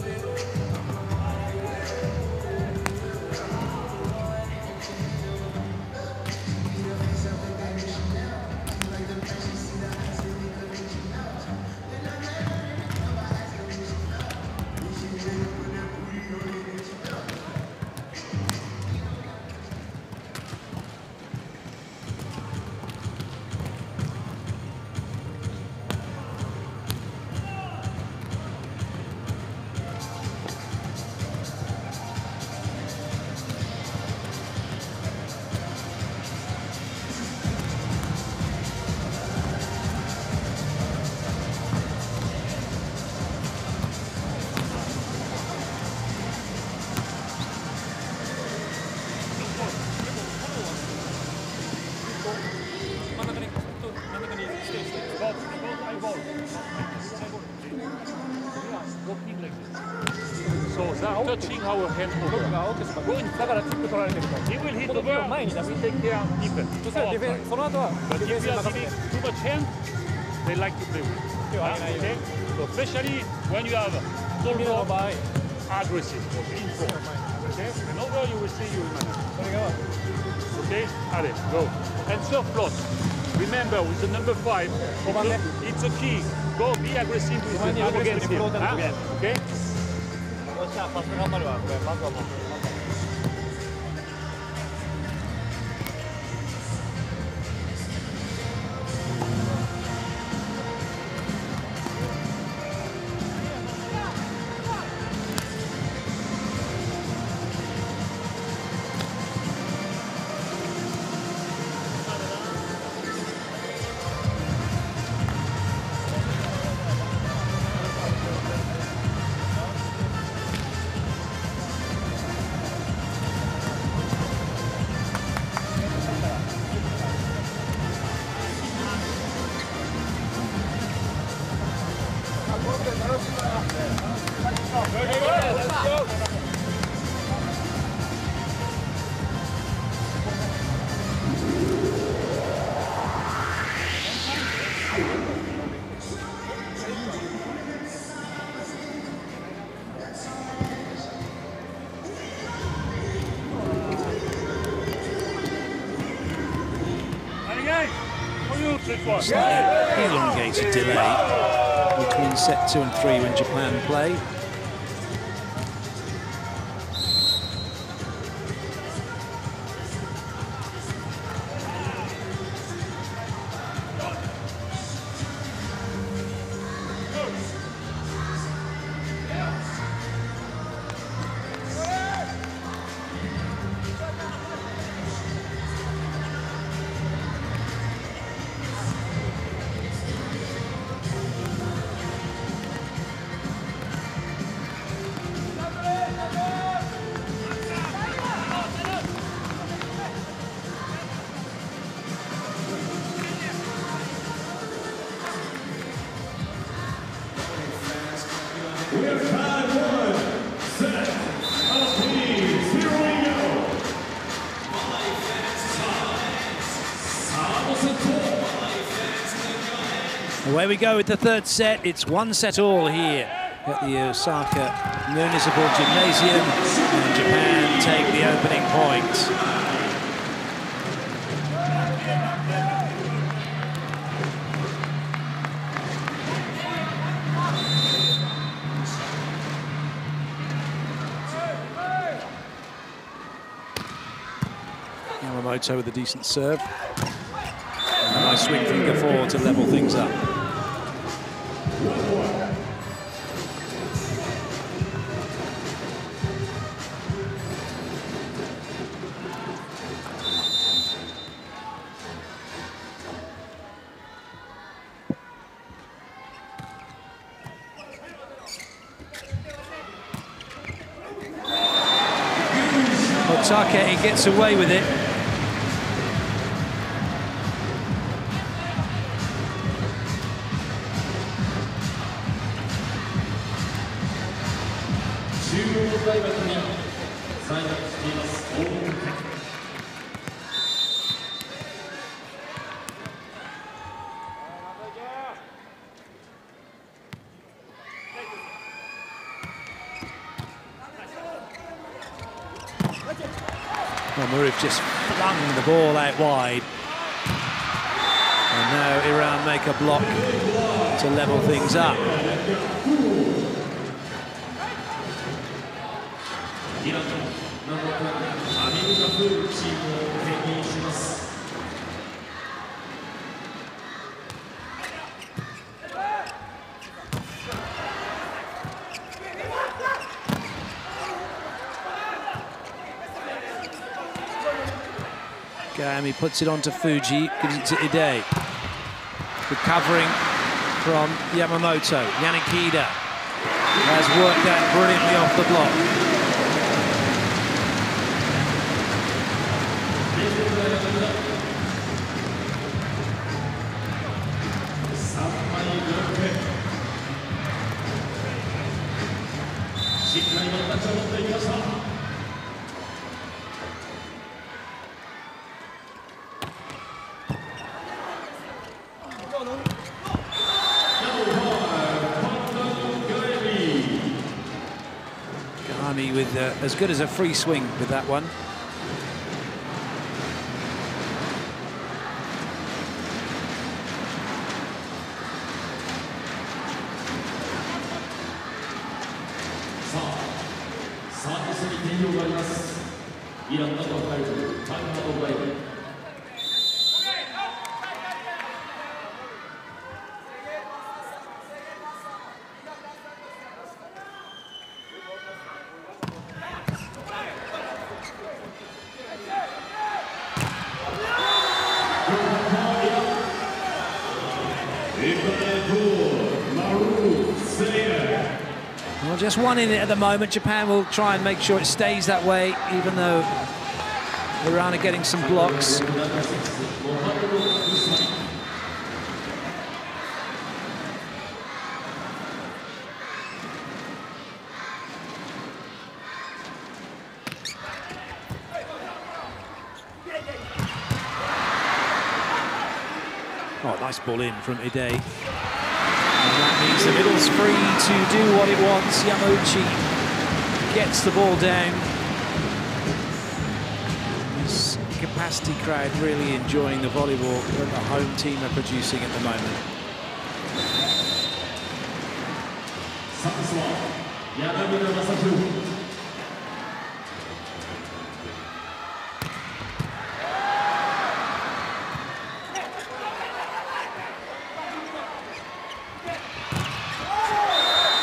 Touching our hand over. Go in front. He will hit the ball. We take care of defense. But if you are giving too much hand, they like to play with. Okay? So especially when you have so aggressive. Okay? And over you will see you will manage. Okay? Allez, go. And soft float. Remember, with the number 5, it's a key. Go be aggressive with the against him. Okay? ファスト頑張るわ、これ、まずはもう。Slightly elongated delay between set 2 and 3 when Japan play. We have tied 1 set. Please, here we go. Away we go with the third set. It's 1-1 here at the Osaka Municipal Gymnasium. And Japan take the opening point. Yamamoto with a decent serve. And a nice swing from Gafford to level things up. Otake, he gets away with it. Well, Maruf just flung the ball out wide. And now Iran make a block to level things up. He puts it onto Fuji, gives it to Ide. Recovering from Yamamoto. Yannikida has worked that brilliantly off the block. With as good as a free swing with that one. Well, just one in it at the moment. Japan will try and make sure it stays that way, even though Iran are getting some blocks. Oh, nice ball in from Ide. And that means the middle's free to do what it wants. Yamauchi gets the ball down. His capacity crowd really enjoying the volleyball that the home team are producing at the moment.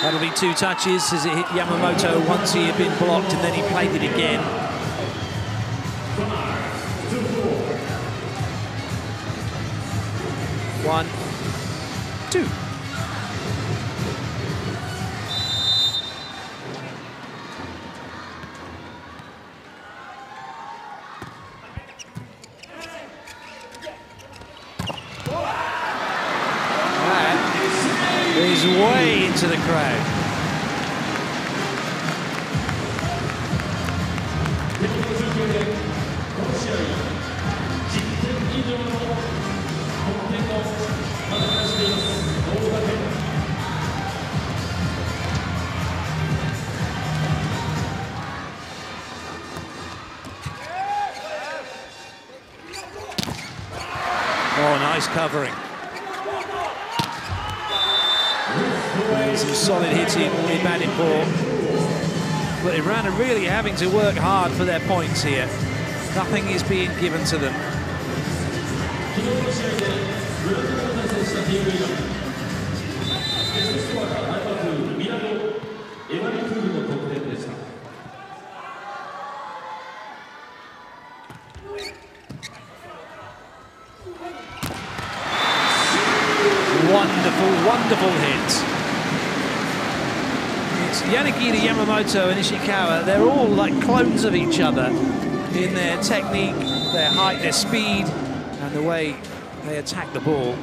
That'll be 2 touches as it hit Yamamoto once he had been blocked and then he played it again. 1, 2. He's way into the crowd. Oh, nice covering. Some solid hitting, really batting ball. But Iran are really having to work hard for their points here. Nothing is being given to them. Wonderful, wonderful hit. It's Yanagita, Yamamoto and Ishikawa. They're all like clones of each other in their technique, their height, their speed, and the way they attack the ball.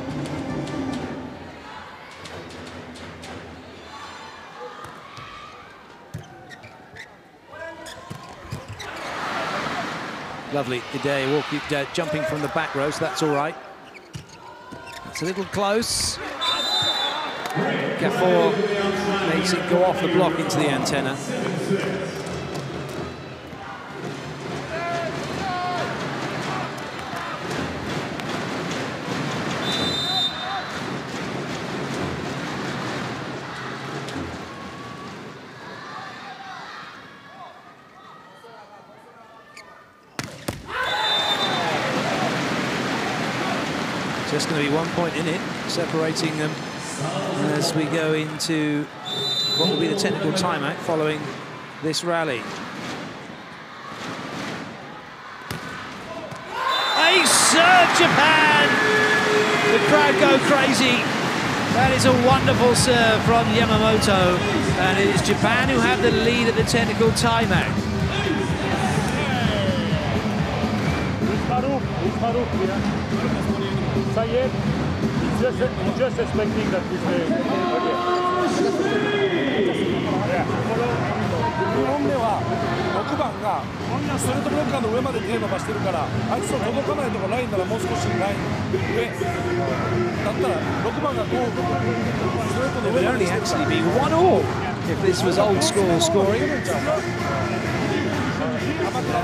Lovely, Ide jumping from the back row, so that's all right. It's a little close. Gafour makes it go off the block into the antenna. Just going to be 1 point in it, separating them as we go into what will be the technical timeout following this rally. Ace serve, Japan! The crowd go crazy. That is a wonderful serve from Yamamoto, and it is Japan who have the lead at the technical timeout. Sayed, he's just expecting that we say, okay. 日本では6番がストレートブロッカーの上まで手を伸ばしてるから、あいつの届かないところラインならもう少しライン上だったら6番がこうストレートの上まで。It would only actually be 1-all if this was old school scoring. That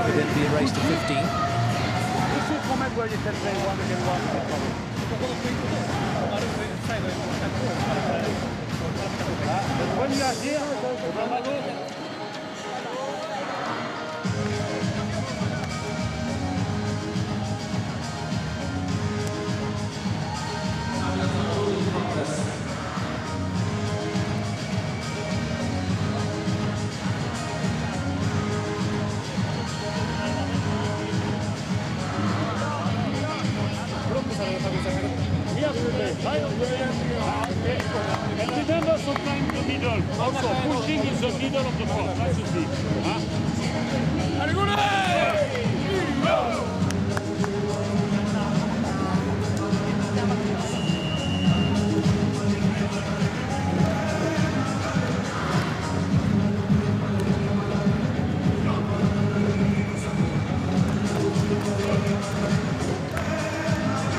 would then be erased to 15. Moment where you can play 1 against 1. When you are here, and remember sometimes the middle. Also, pushing is the middle of the court. That should be.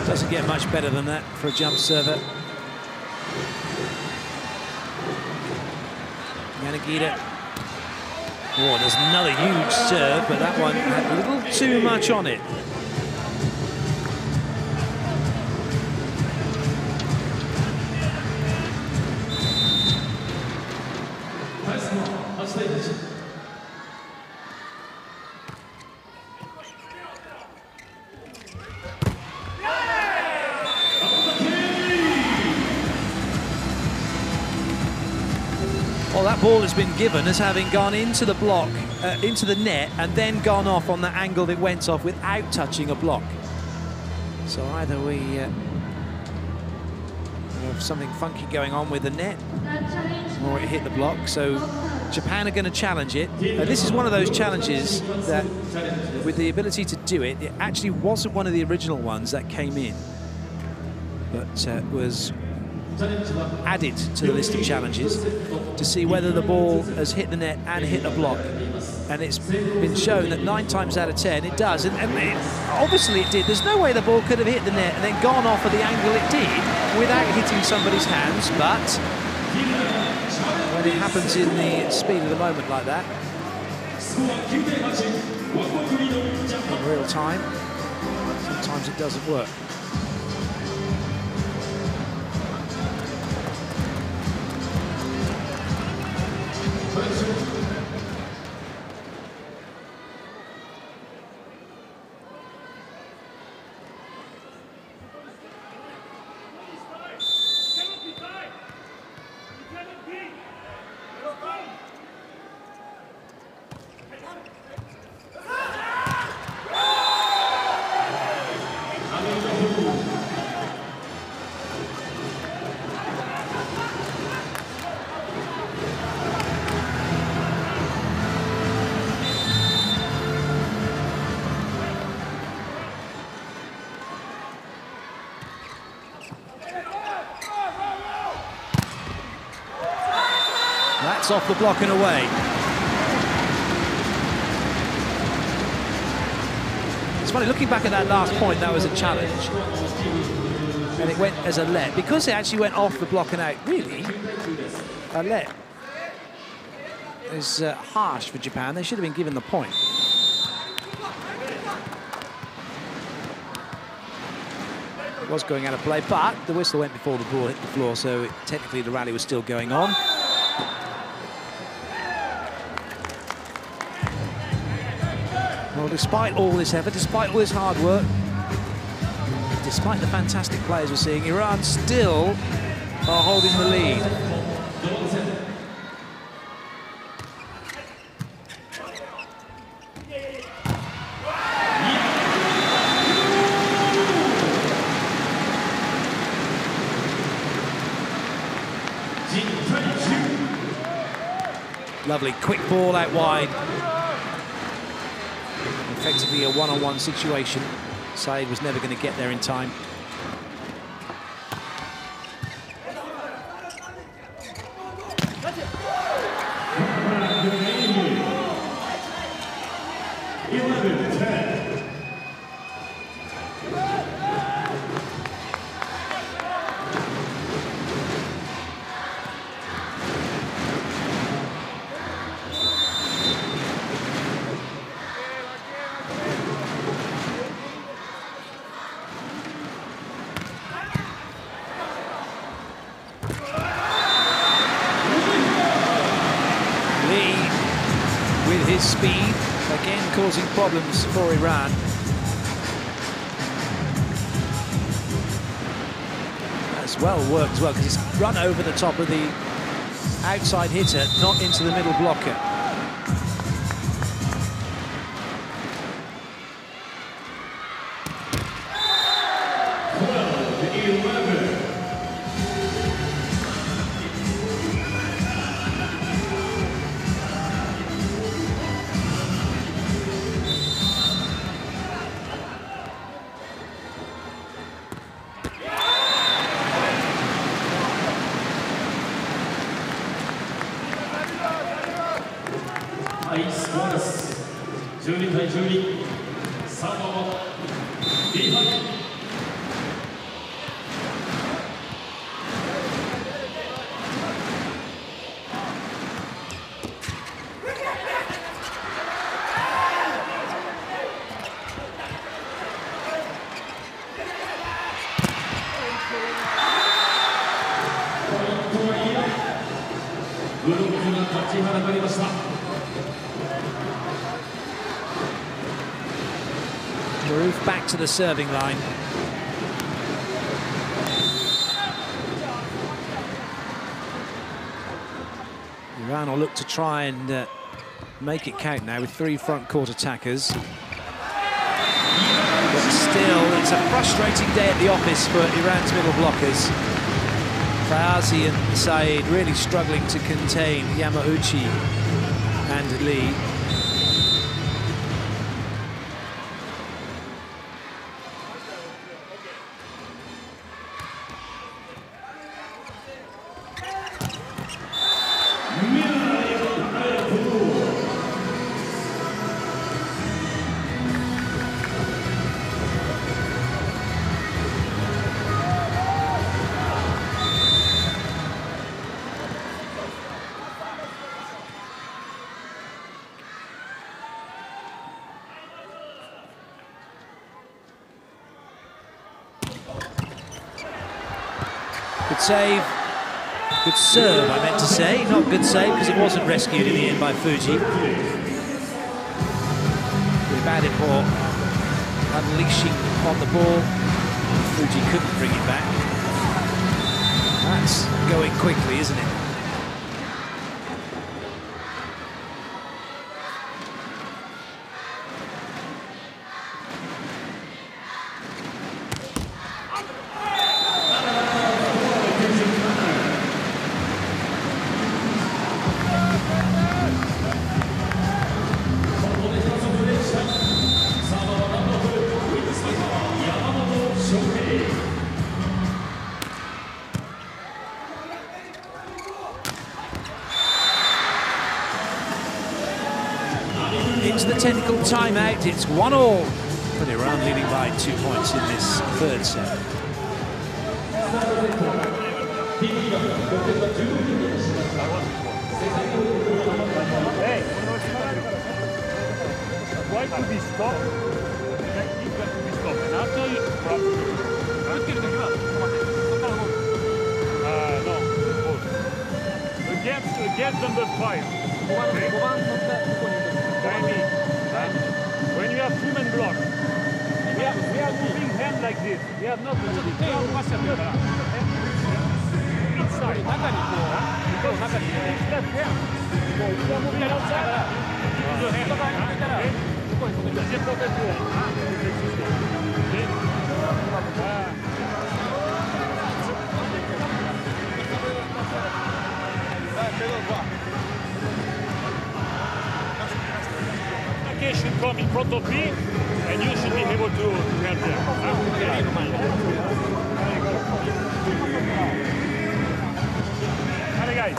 Doesn't get much better than that for a jump server. Yanagita. Oh, there's another huge serve, but that one had a little too much on it. that ball has been given as having gone into the block, into the net, and then gone off on the angle that went off without touching a block. So either we have something funky going on with the net, or it hit the block. So Japan are going to challenge it. This is one of those challenges that, with the ability to do it, it actually wasn't one of the original ones that came in, but was added to the list of challenges to see whether the ball has hit the net and hit a block. And it's been shown that 9 times out of 10 it does, and obviously it did. There's no way the ball could have hit the net and then gone off at the angle it did without hitting somebody's hands, but when it happens in the speed of the moment like that, in real time, sometimes it doesn't work. That's off the block and away. It's funny, looking back at that last point, that was a challenge. And it went as a let. Because it actually went off the block and out, really, a let is harsh for Japan. They should have been given the point. It was going out of play, but the whistle went before the ball hit the floor, so technically the rally was still going on. Well, despite all this effort, despite all this hard work, despite the fantastic players we're seeing, Iran still are holding the lead. Lovely quick ball out wide. Effectively a one-on-one situation. Saeed was never going to get there in time. Speed, again causing problems for Iran. That's well worked as well, because it's run over the top of the outside hitter, not into the middle blocker. Maroof back to the serving line. Iran Japan will look to try and make it count now with 3 front court attackers. But still, it's a frustrating day at the office for Iran's middle blockers. Fayazi and Saeed really struggling to contain Yamauchi and Lee. Good save, good serve, I meant to say. Not good save because it wasn't rescued in the end by Fuji. We've added more unleashing on the ball. Fuji couldn't bring it back. That's going quickly, isn't it? It's the technical timeout. It's 1-all. But Iran leading by 2 points in this third set. Hey, why to be stopped? He's got to be stopped. And after you no. Against number 5. Okay. When you have 2-man block, we are moving hand like this. We are not moving inside. Because it's left hand. We are moving outside. The hand. That's important to us. Should come in front of me, and you should be able to help them. Allez, guys.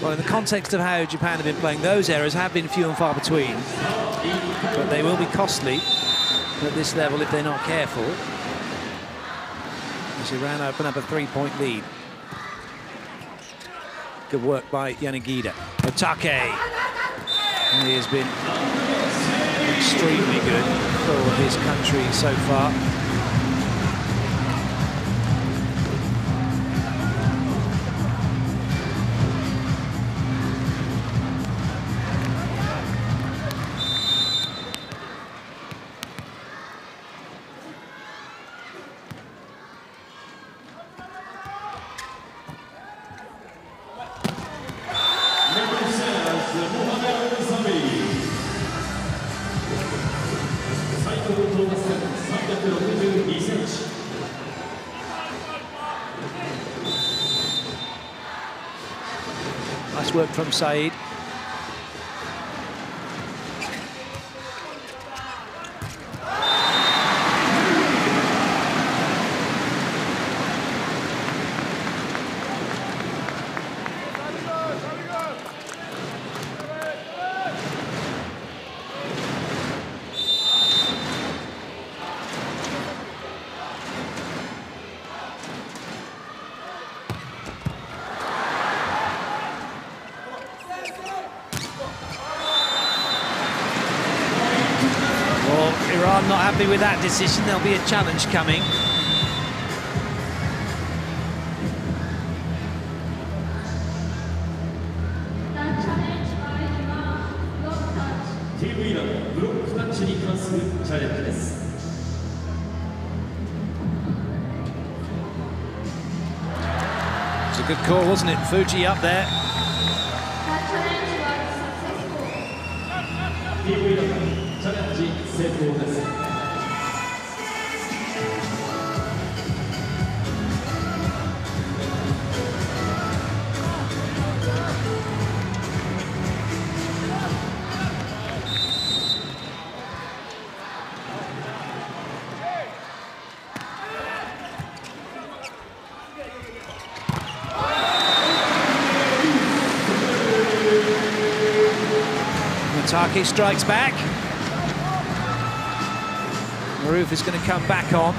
Well, in the context of how Japan have been playing, those errors have been few and far between. But they will be costly at this level if they're not careful. As Iran open up a 3-point lead. Good work by Yanagida. Otake. He has been extremely good for his country so far. Nice work from Saeed. not happy with that decision. There'll be a challenge coming. It's a good call, wasn't it? Fuji up there. Taki strikes back. Maroof is going to come back on.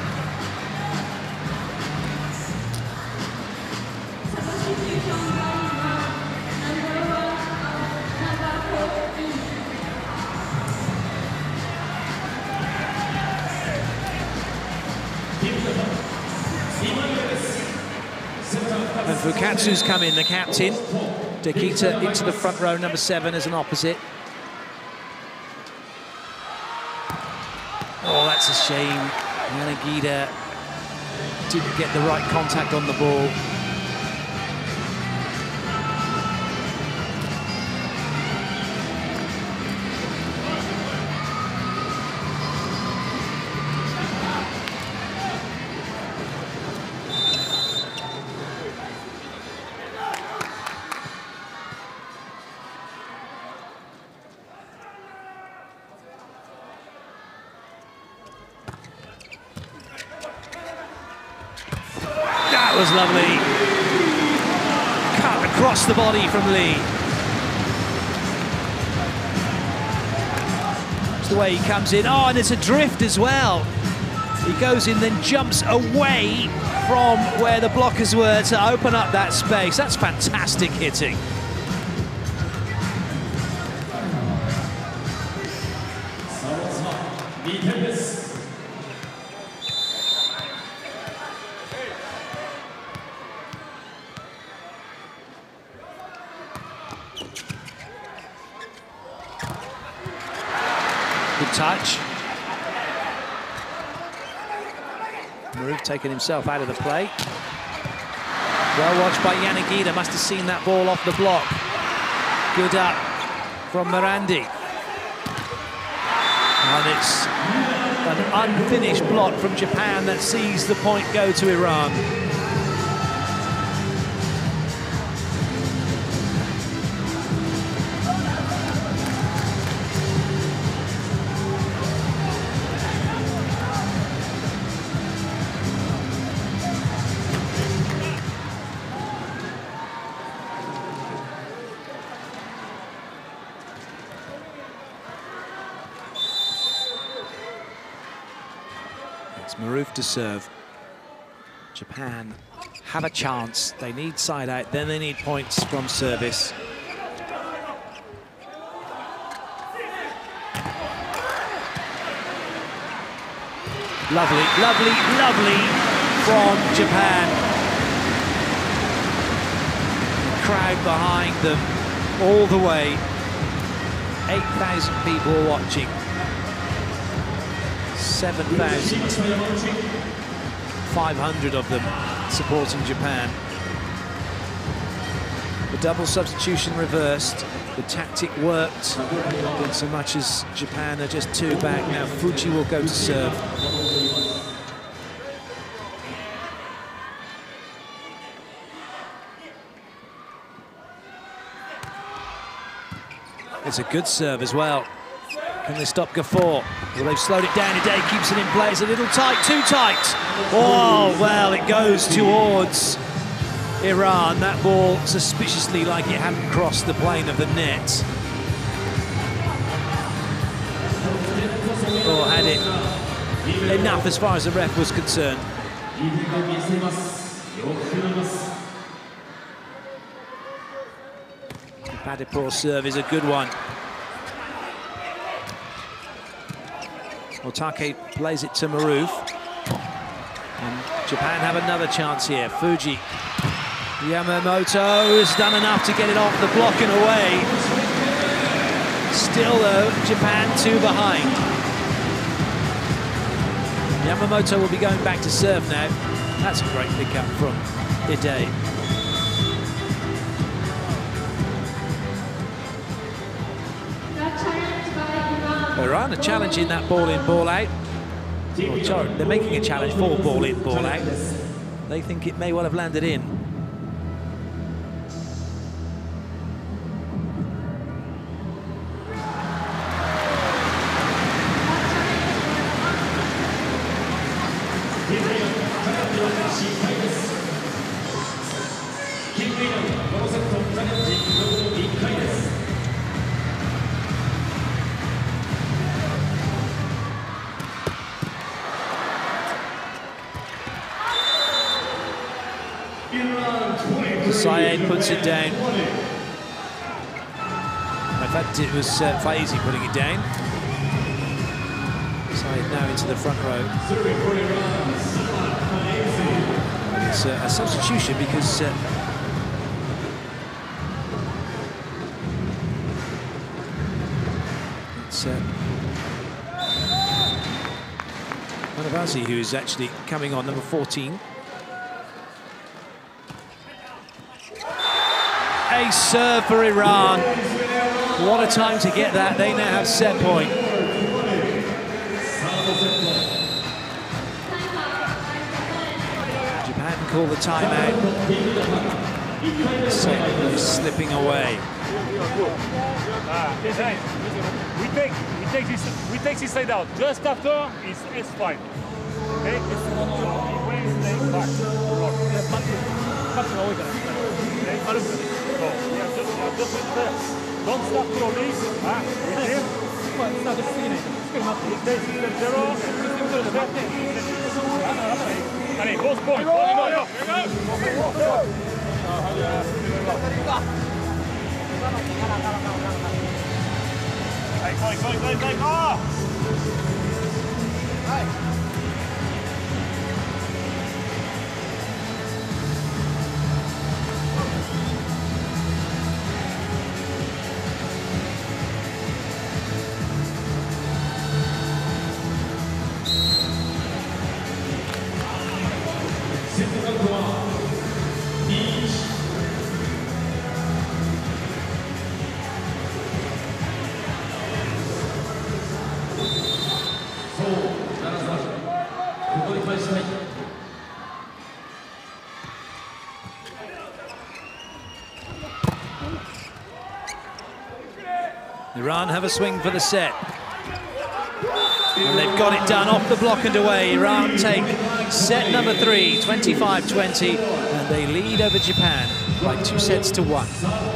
And Fukatsu's come in, the captain. Dekita into the front row, number 7 as an opposite. Oh, that's a shame. Yanagida didn't get the right contact on the ball. That was lovely. Cut across the body from Lee. That's the way he comes in. Oh, and it's a drift as well. He goes in, then jumps away from where the blockers were to open up that space. That's fantastic hitting. Good touch. Maroof taking himself out of the play. Well watched by Yanagida, must have seen that ball off the block. Good up from Morandi. And it's an unfinished block from Japan that sees the point go to Iran. It's Maroof to serve. Japan have a chance. They need side out, then they need points from service. Lovely, lovely, lovely from Japan. Crowd behind them all the way. 8,000 people watching. 7,500 of them supporting Japan. The double substitution reversed. The tactic worked in so much as Japan are just 2 back. Now Fuji will go to serve. It's a good serve as well. Can they stop Gafour? Well, they've slowed it down. Hidei keeps it in play. It's a little tight, too tight. Oh, well, it goes towards Iran. That ball suspiciously like it hadn't crossed the plane of the net. Or had it enough as far as the ref was concerned. Padipour's serve is a good one. Otake plays it to Maruf. And Japan have another chance here. Fuji. Yamamoto has done enough to get it off the block and away. Still, though, Japan 2 behind. Yamamoto will be going back to serve now. That's a great pickup from Ide. Iran are challenging that ball in, ball out. They're making a challenge for ball in, ball out. They think it may well have landed in. Syed puts it down. In fact, it was Faizi putting it down. Syed now into the front row. And it's a substitution because it's Manavazi who is actually coming on, number 14. A serve for Iran. What a time to get that. They now have set point. Japan call the timeout. Set is slipping away. We take this side out. Just after it's fine. Okay? Don't stop throwing. Allez, both points. Iran have a swing for the set. And they've got it done off the block and away. Iran take set number 3, 25-20, and they lead over Japan by 2-1.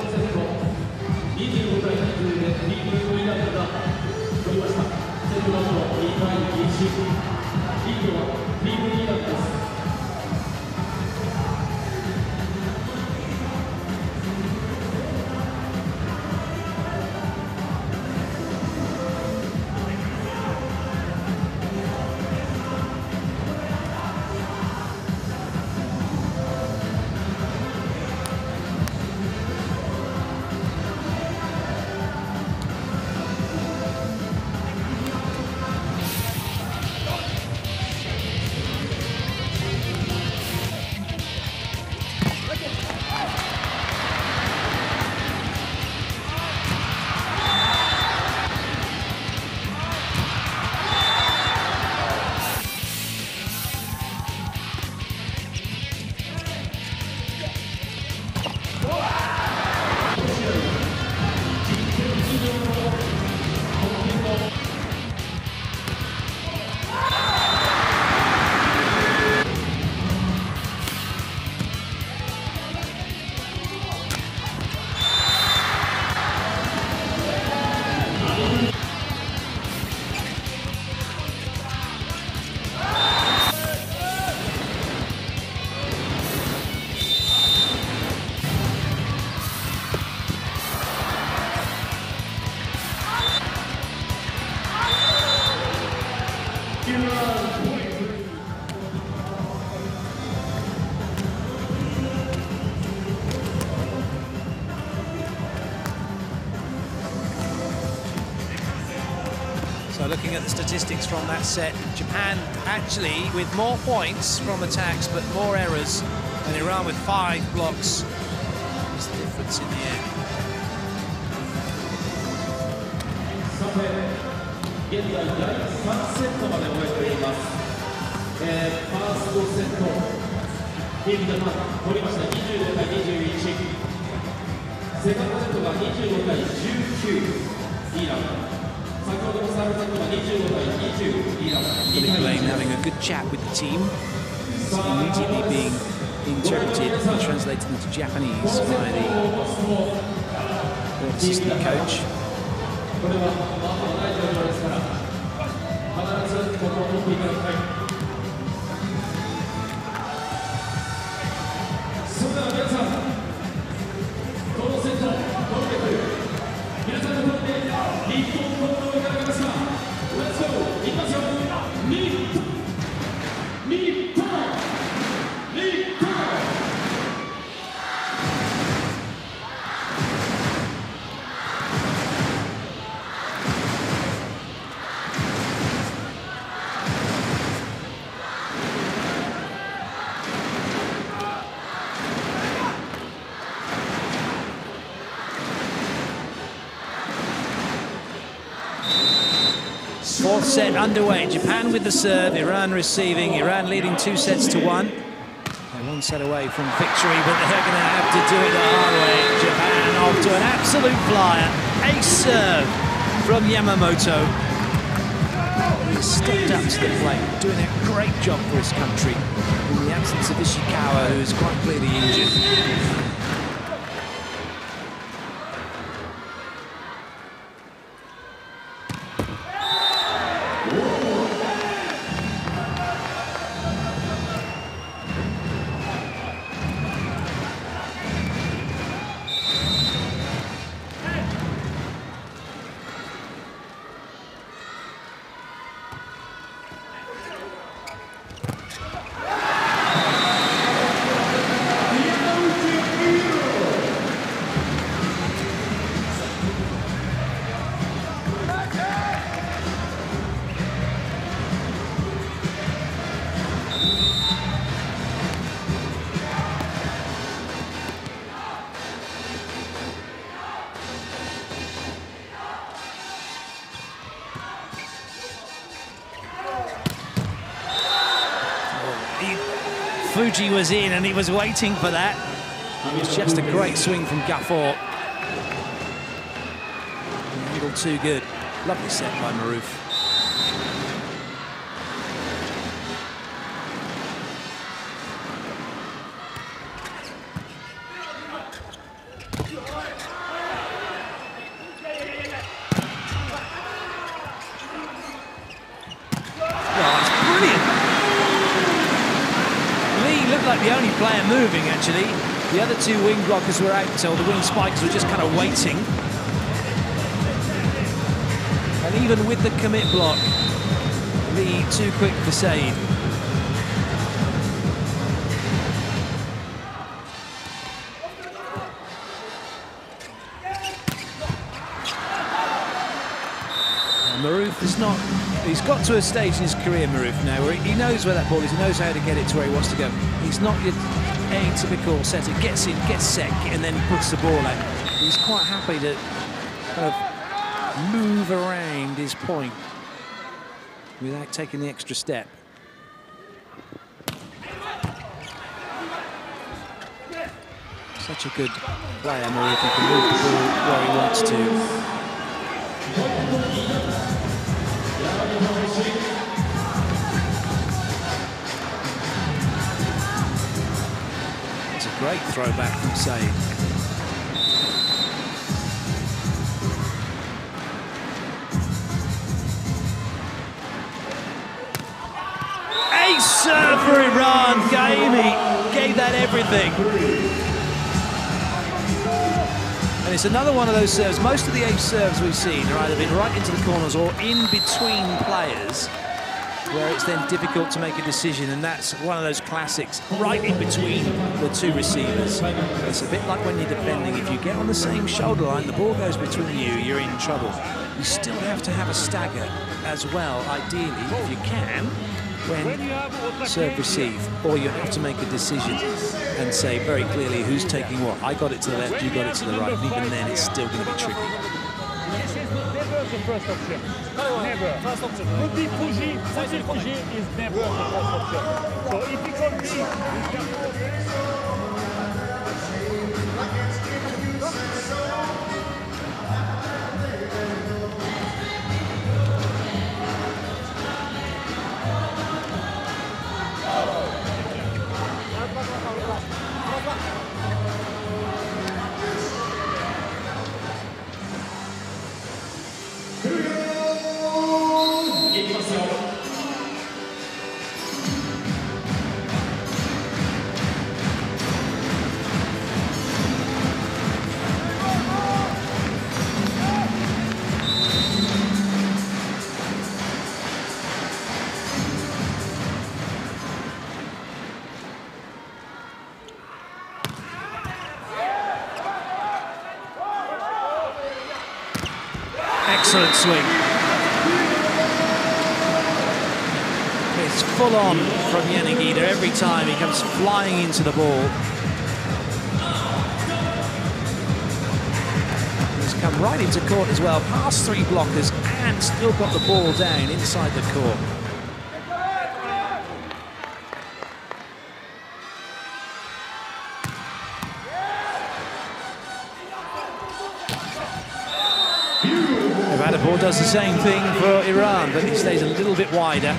Well, looking at the statistics from that set, Japan actually with more points from attacks but more errors, and Iran with 5 blocks is the difference in the end. 現在第3セットまで終えています。ファーストセット、ティームジャパン取りました25対21。セカンドセットが25対19、イーラン。先ほどのサーブセットが25対20、イーラン。Philippe Lane having a good chat with the team. It's immediately being interpreted and translated into Japanese by the assistant coach. これはマークがない状況ですから必ずここを取っていただきたい。それでは皆さんこのセット取ってくる皆さんのとって日本ボールをいただけますか。レッツゴーいきますよ。日本日本日本。Fourth set underway. Japan with the serve, Iran receiving. Iran leading 2 sets to 1. They're 1 set away from victory, but they're going to have to do it the hard way. Japan off to an absolute flyer. Ace serve from Yamamoto. He stepped up to the plate, doing a great job for his country in the absence of Ishikawa, who is quite clearly injured. Fuji was in and he was waiting for that. It was just a great swing from Gafford. Angle too good. Lovely set by Maroof. Like the only player moving, actually. The other 2 wing blockers were out, so the wing spikers were just kind of waiting. And even with the commit block, Lee too quick for Said. Maroof is not... He's got to a stage in his career, Maroof, now, where he knows where that ball is, he knows how to get it to where he wants to go. He's not your atypical setter, gets in, gets set, and then puts the ball out. He's quite happy to kind of move around his point without taking the extra step. Such a good player, Maroof, he can move the ball where he wants to. It's a great throwback from Said. Ace serve for Iran. Gaimi gave that everything. And it's another one of those serves. Most of the ace serves we've seen are either been right into the corners or in between players. where it's then difficult to make a decision, and that's one of those classics right in between the two receivers. It's a bit like when you're defending. If you get on the same shoulder line, the ball goes between you, you're in trouble. You still have to have a stagger as well, ideally, if you can, when serve-receive, or you have to make a decision and say very clearly who's taking what. I got it to the left, you got it to the right, and even then it's still going to be tricky. This is never the first option. Never. Could be Fuji, Fuji is never the first option. So if it could be, Excellent swing. It's full on from Yanagida every time he comes flying into the ball. He's come right into court as well, past three blockers, and still got the ball down inside the court. Ball does the same thing for Iran, but he stays a little bit wider.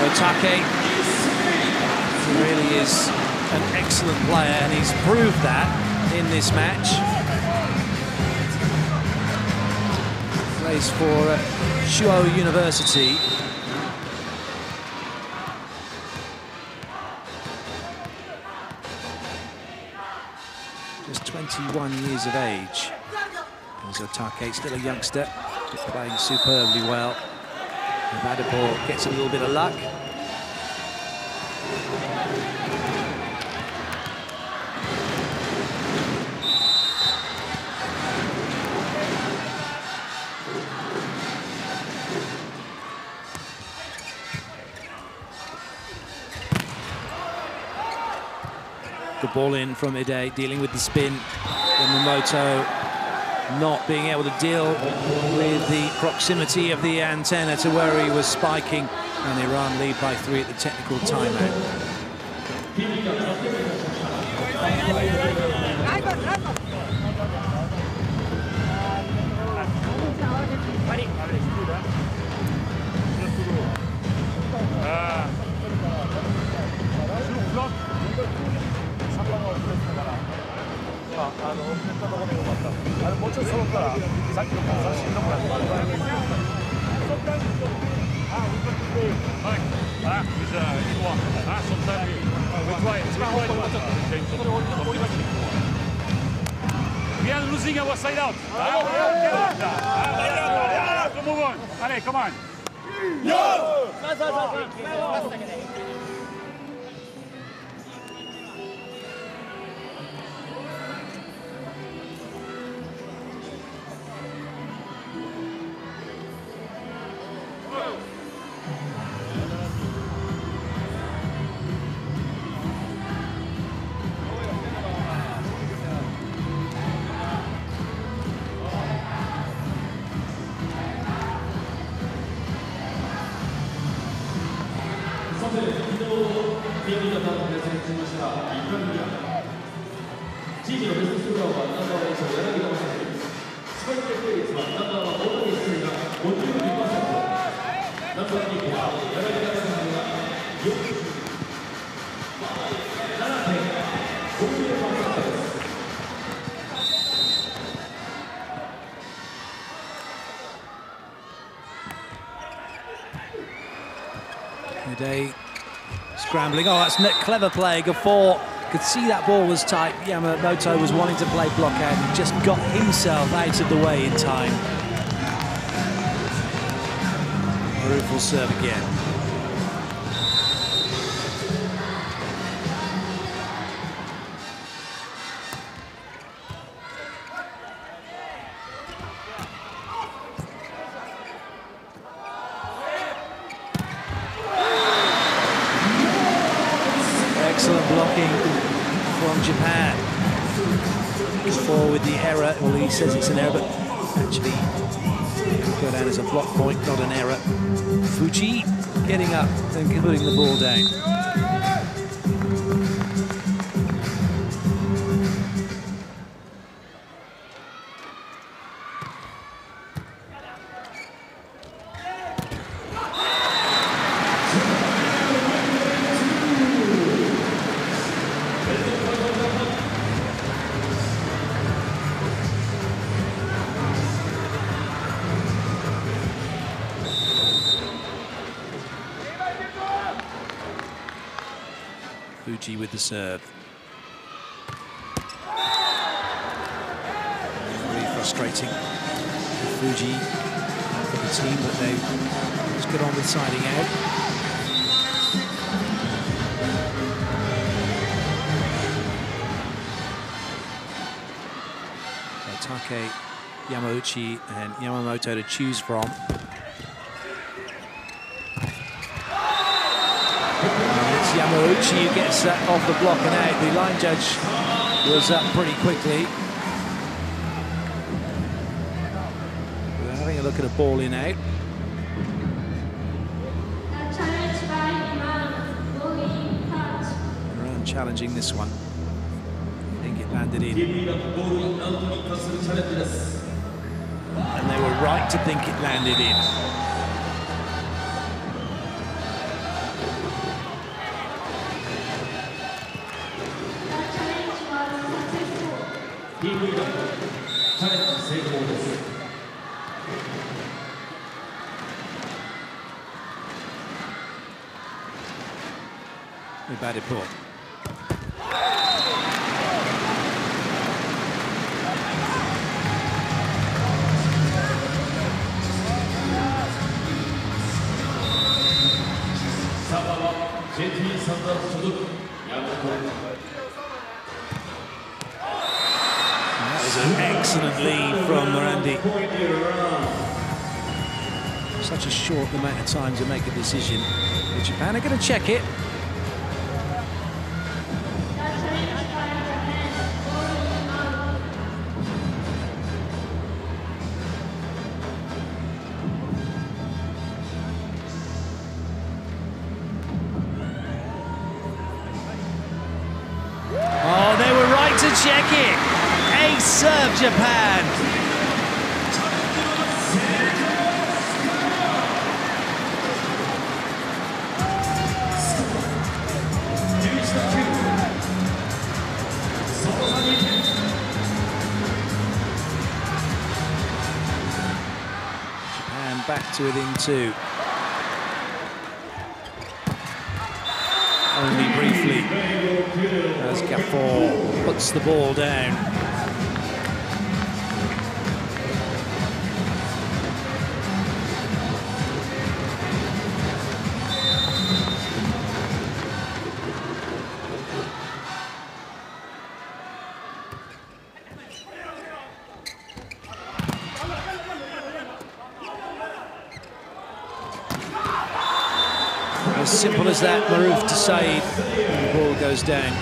Otake really is an excellent player, and he's proved that in this match. Plays for Shuo University. Just 21 years of age. There's Otake, still a youngster, but playing superbly well. Vadapur gets a little bit of luck. Good ball in from Ide, dealing with the spin. Yamamoto not being able to deal with the proximity of the antenna to where he was spiking, and Iran lead by 3 at the technical timeout. We are losing our side out. Move on. Allez, come on. scrambling. Oh, that's clever play. Gafor could see that ball was tight. Yamamoto was wanting to play block out and just got himself out of the way in time. Maruf will serve again. Excellent blocking from Japan. Gafor with the error. Well, he says it's an error, but actually it could go down as a block point, not an error. Fuji getting up and putting the ball down. Fuji with the serve. Really frustrating for Fuji and for the team, but they just get on with siding out. So Take, Yamauchi and Yamamoto to choose from. Yamauchi who gets that off the block and out. The line judge was up pretty quickly. We're having a look at a ball in out. Iran challenging this one. I think it landed in. And they were right to think it landed in. We batted ball. That was an excellent lead from Morandi. Such a short amount of time to make a decision. But Japan are going to check it. Oh, they were right to check it. Ace serve, Japan. Japan back to within two. Only briefly as Gafor puts the ball down. As simple as that, Maruf to save, and the ball goes down.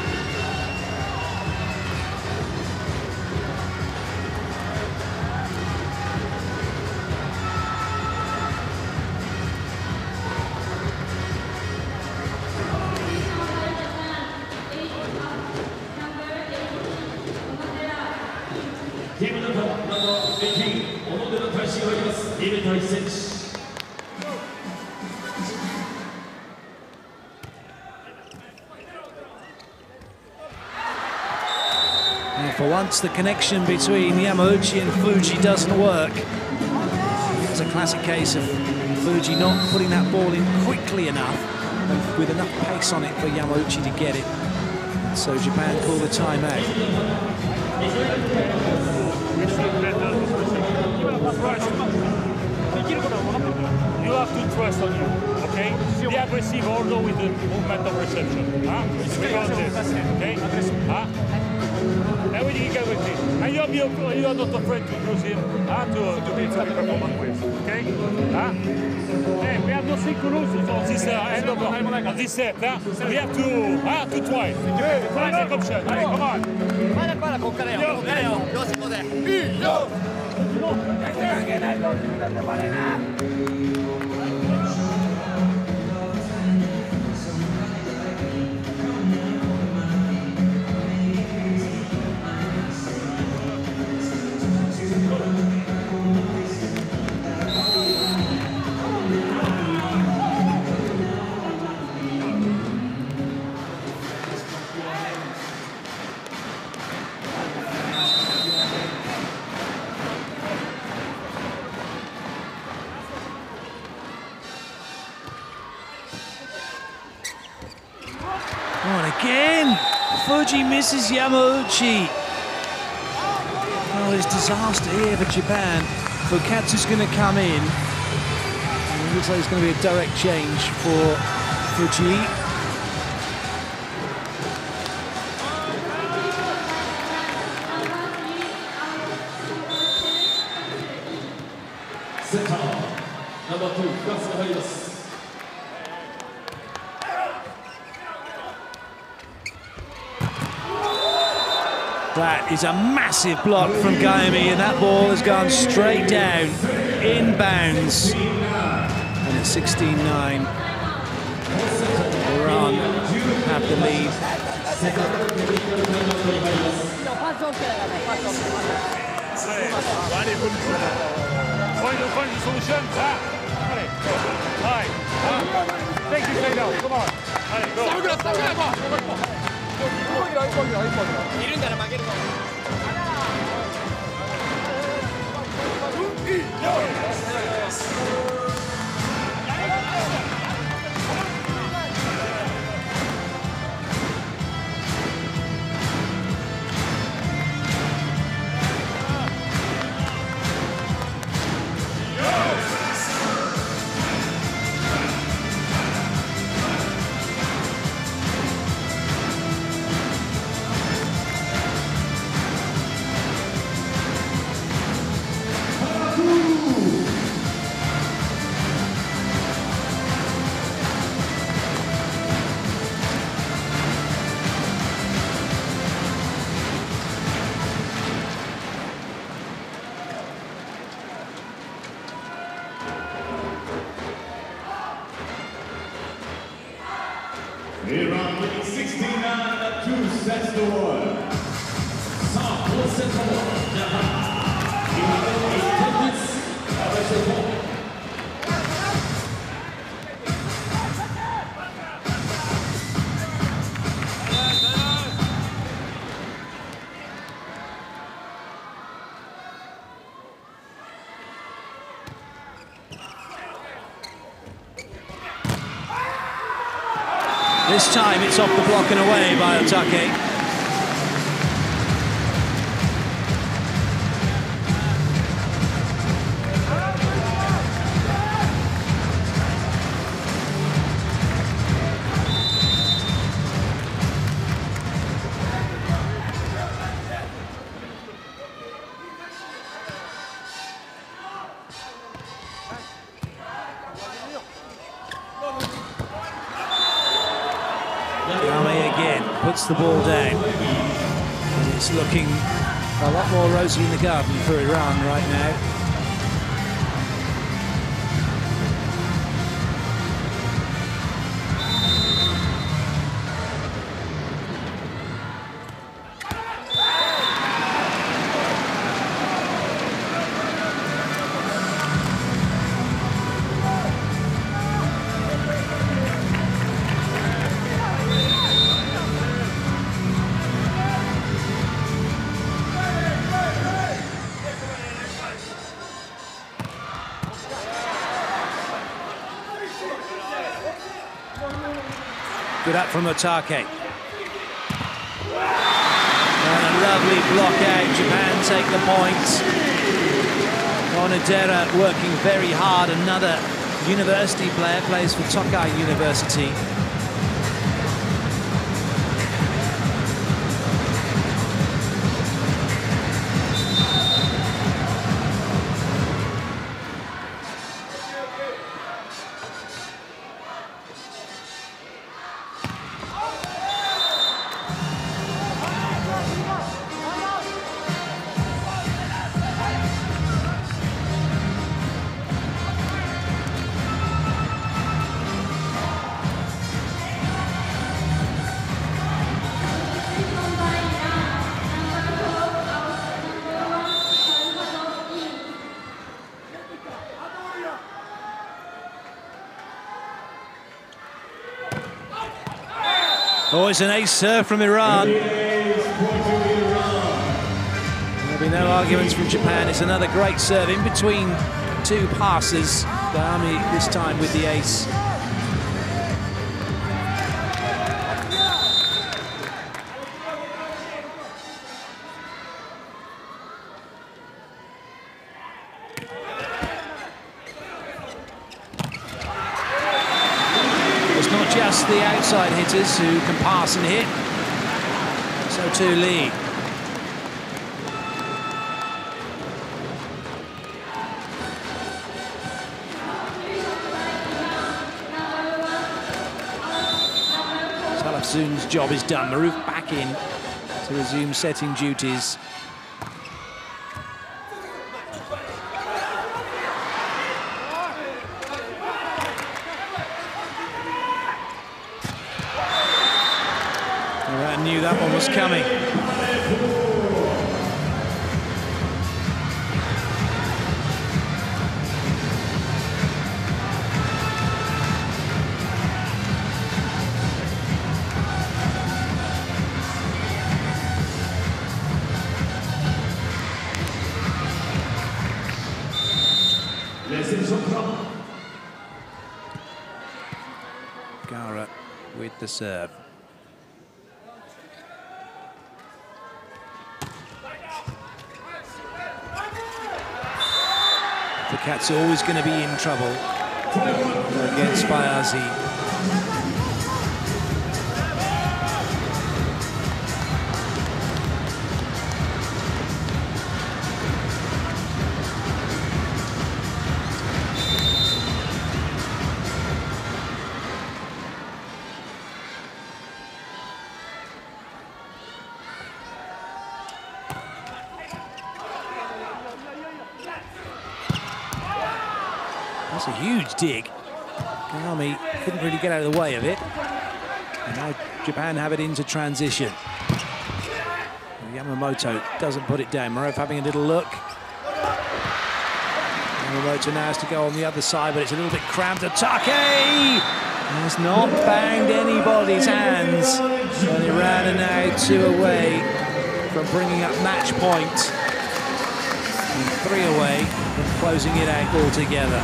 And for once, the connection between Yamauchi and Fuji doesn't work. It's a classic case of Fuji not putting that ball in quickly enough. and with enough pace on it for Yamauchi to get it. So Japan call the timeout. You have to trust on you, okay? Be aggressive also with the movement of reception. Huh? It's contest, okay? Huh? Everything you get with it. And you are not afraid to use him to be performance with, okay? Huh? Hey, we have nothing to lose on this end of this set. Huh? We have to try. Try the option. Hey, come on. Fuji misses Yamauchi. Oh, it's disaster here for Japan. Fukatsu's going to come in. And it looks like it's going to be a direct change for Fuji. Center, number 2, Fukatsuが入ります。That is a massive block from Gaemi, and that ball has gone straight down, inbounds. And at 16-9, Iran have the lead. Find the solution. Thank you, Kaido. Come on. Go. Iran winning 69 at 2 sets to 1. さあ、4セットもジャパン。日本の1点ずつ。アベセット。This time it's off the block and away by Otake. Puts the ball down, and it's looking a lot more rosy in the garden for Iran right now. Good up from Otake. And a lovely block out. Japan take the points. Onodera working very hard. Another university player, plays for Tokai University. Oh, it's an ace serve from Iran. There'll be no arguments from Japan. It's another great serve in between two passes. Dami this time with the ace. Just the outside hitters who can pass and hit. So too Lee. Salafzoon's job is done. Maroof back in to resume setting duties. I knew that one was coming. Gara with the serve. The Cats are always going to be in trouble against Fayazi. That's a huge dig. Kagami couldn't really get out of the way of it. And now Japan have it into transition. Yamamoto doesn't put it down. Maroof having a little look. Yamamoto now has to go on the other side, but it's a little bit cramped. Otake has not banged anybody's hands. And Iran are now 2 away from bringing up match point. And 3 away from closing it out altogether.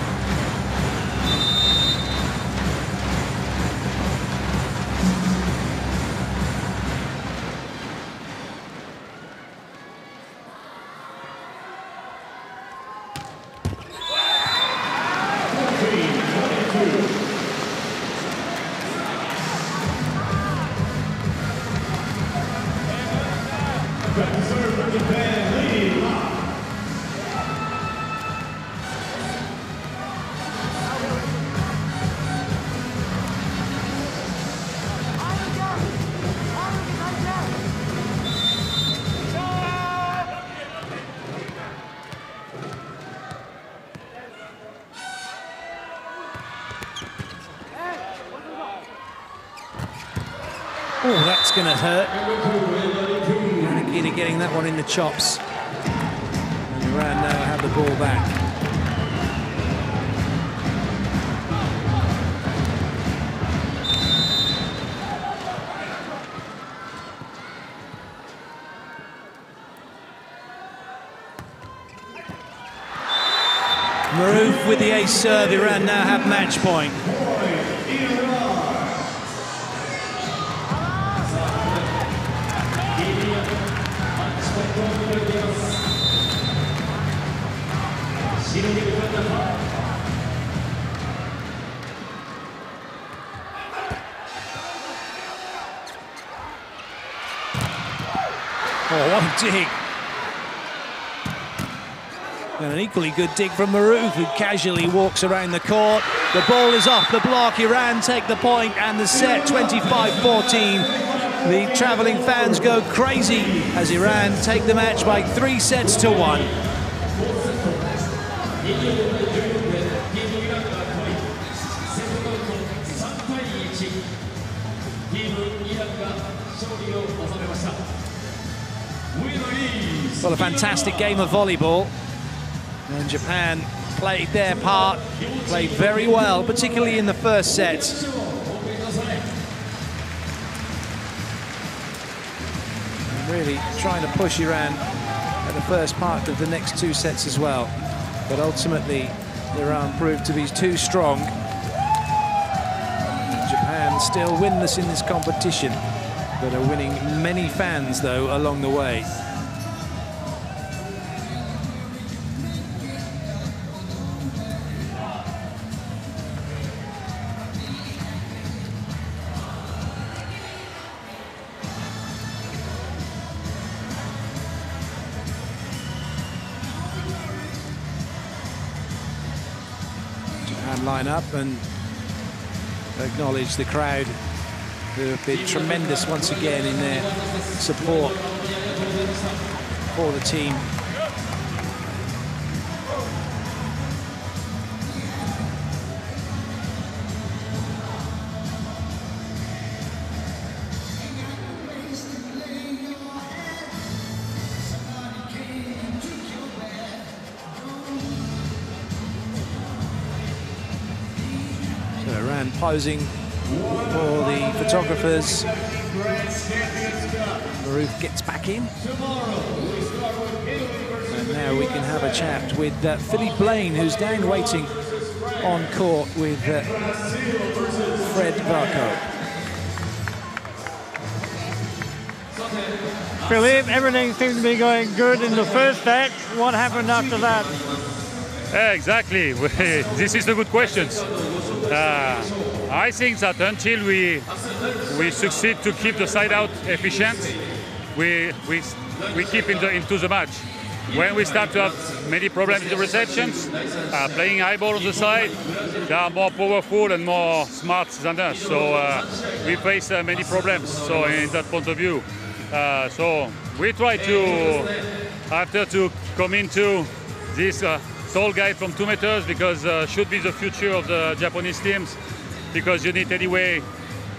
Oh, that's going to hurt. Nikita getting that one in the chops. And Iran now have the ball back. Maroof with the ace serve. Iran now have match point. Oh, what a dig. And an equally good dig from Maroof, who casually walks around the court. The ball is off the block. Iran take the point and the set 25-14. The travelling fans go crazy as Iran take the match by 3 sets to 1. Well, a fantastic game of volleyball. And Japan played their part, played very well, particularly in the first set. And really trying to push Iran at the first part of the next 2 sets as well. But ultimately, Iran proved to be too strong. And Japan still winless in this competition, but are winning many fans, though, along the way. Line up and acknowledge the crowd, who have been tremendous once again in their support for the team. Posing for the photographers. Maroof gets back in. And now we can have a chat with Philippe Blaine, who's down waiting on court with Fred Varco. Philippe, everything seems to be going good in the first set. What happened after that? Exactly. This is a good question. I think that until we succeed to keep the side out efficient, we keep into the match. When we start to have many problems in the receptions, playing high ball on the side, they are more powerful and more smart than us. So we face many problems. So in that point of view, so we try to after to come into this tall guy from 2 meters, because should be the future of the Japanese teams. Because you need anyway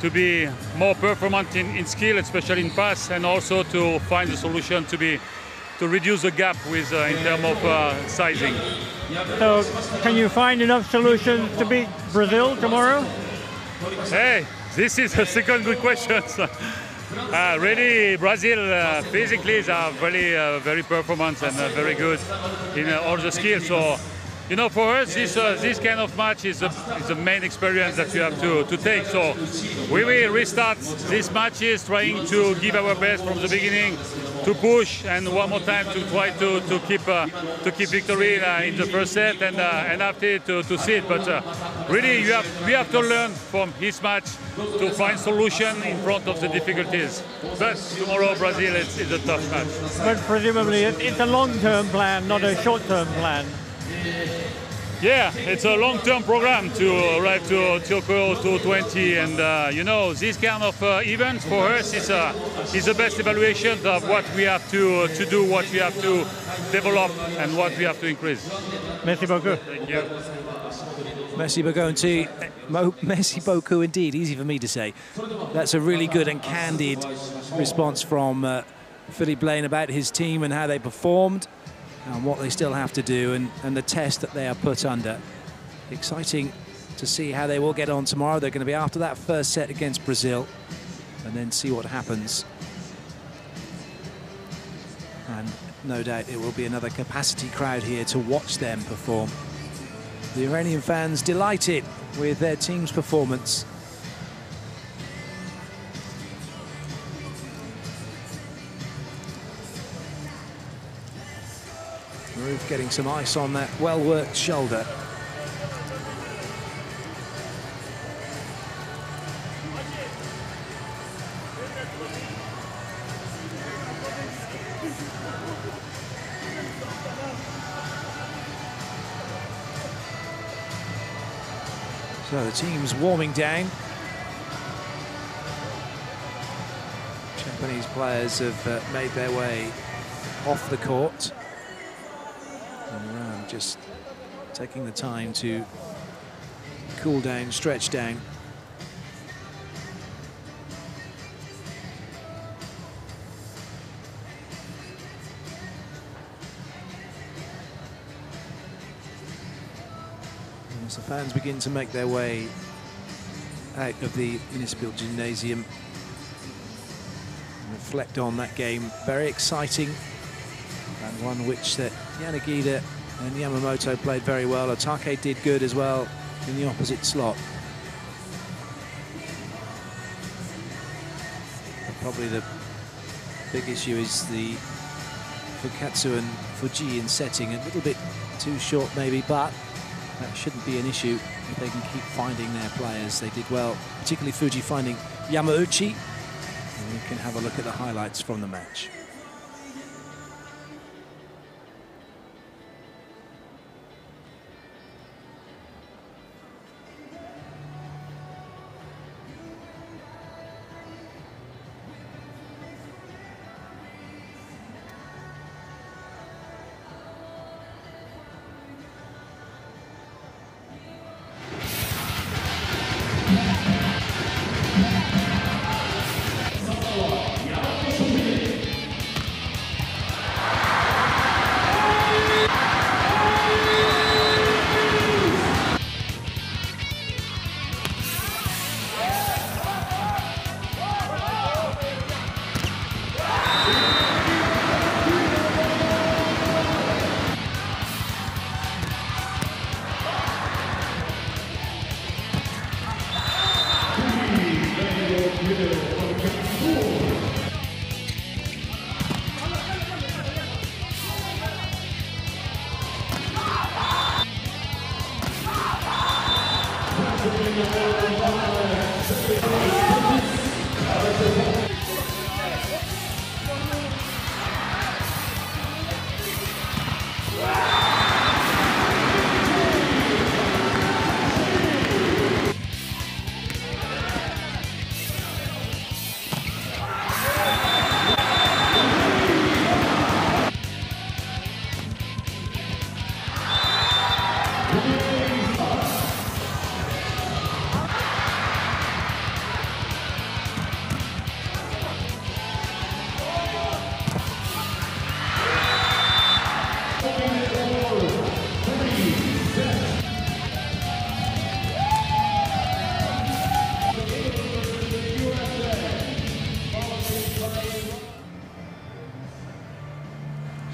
to be more performant in skill, especially in pass, and also to find a solution to reduce the gap with in terms of sizing. So, can you find enough solutions to beat Brazil tomorrow? Hey, this is a second good question. Really, Brazil physically is very performant and very good in all the skills. So, you know, for us, this kind of match is the main experience that you have to take. So we will restart these matches trying to give our best from the beginning, to push, and one more time to try to keep victory in the first set, and after to see it. But really, we have to learn from his match to find solution in front of the difficulties. But tomorrow, Brazil is a tough match. But presumably, it's a long-term plan, not a short-term plan. Yeah, it's a long-term program to arrive to Tokyo 2020, and you know, this kind of event for us is the best evaluation of what we have to do, what we have to develop, and what we have to increase. Merci beaucoup. Thank you. Merci beaucoup indeed, easy for me to say. That's a really good and candid response from Philippe Blaine about his team and how they performed, and what they still have to do, and the test that they are put under. Exciting to see how they will get on tomorrow. They're going to be after that first set against Brazil, and then see what happens. And no doubt it will be another capacity crowd here to watch them perform. The Iranian fans delighted with their team's performance. Maroof getting some ice on that well-worked shoulder. So the team's warming down. Japanese players have made their way off the court. And Iran just taking the time to cool down, stretch down. As the fans begin to make their way out of the Municipal Gymnasium, reflect on that game, very exciting, and one which Yanagida and Yamamoto played very well. Otake did good as well in the opposite slot. But probably the big issue is the Fukatsu and Fuji in setting, a little bit too short maybe, but that shouldn't be an issue if they can keep finding their players. They did well, particularly Fuji finding Yamauchi. And we can have a look at the highlights from the match.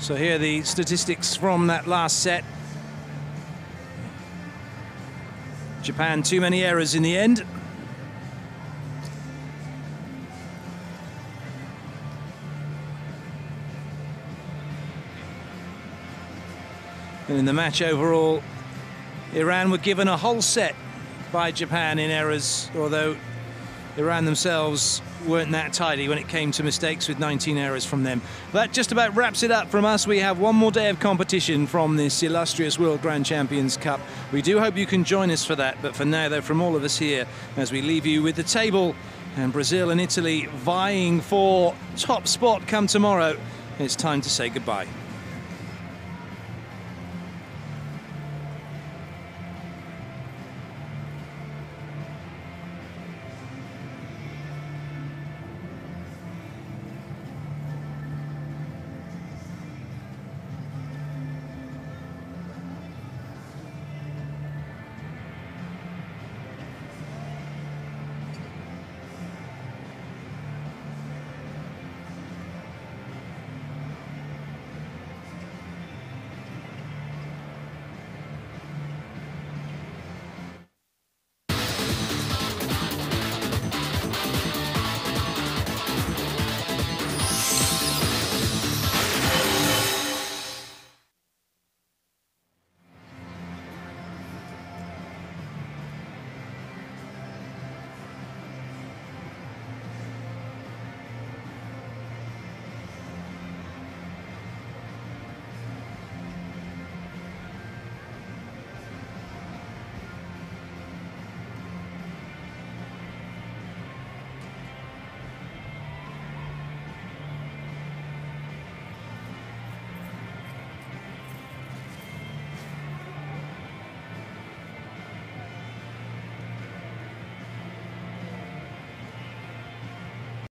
So here are the statistics from that last set. Japan, too many errors in the end. And in the match overall, Iran were given a whole set by Japan in errors, although Iran themselves weren't that tidy when it came to mistakes, with 19 errors from them. That just about wraps it up from us. We have one more day of competition from this illustrious World Grand Champions Cup. We do hope you can join us for that, but for now, though, from all of us here, as we leave you with the table and Brazil and Italy vying for top spot come tomorrow, it's time to say goodbye.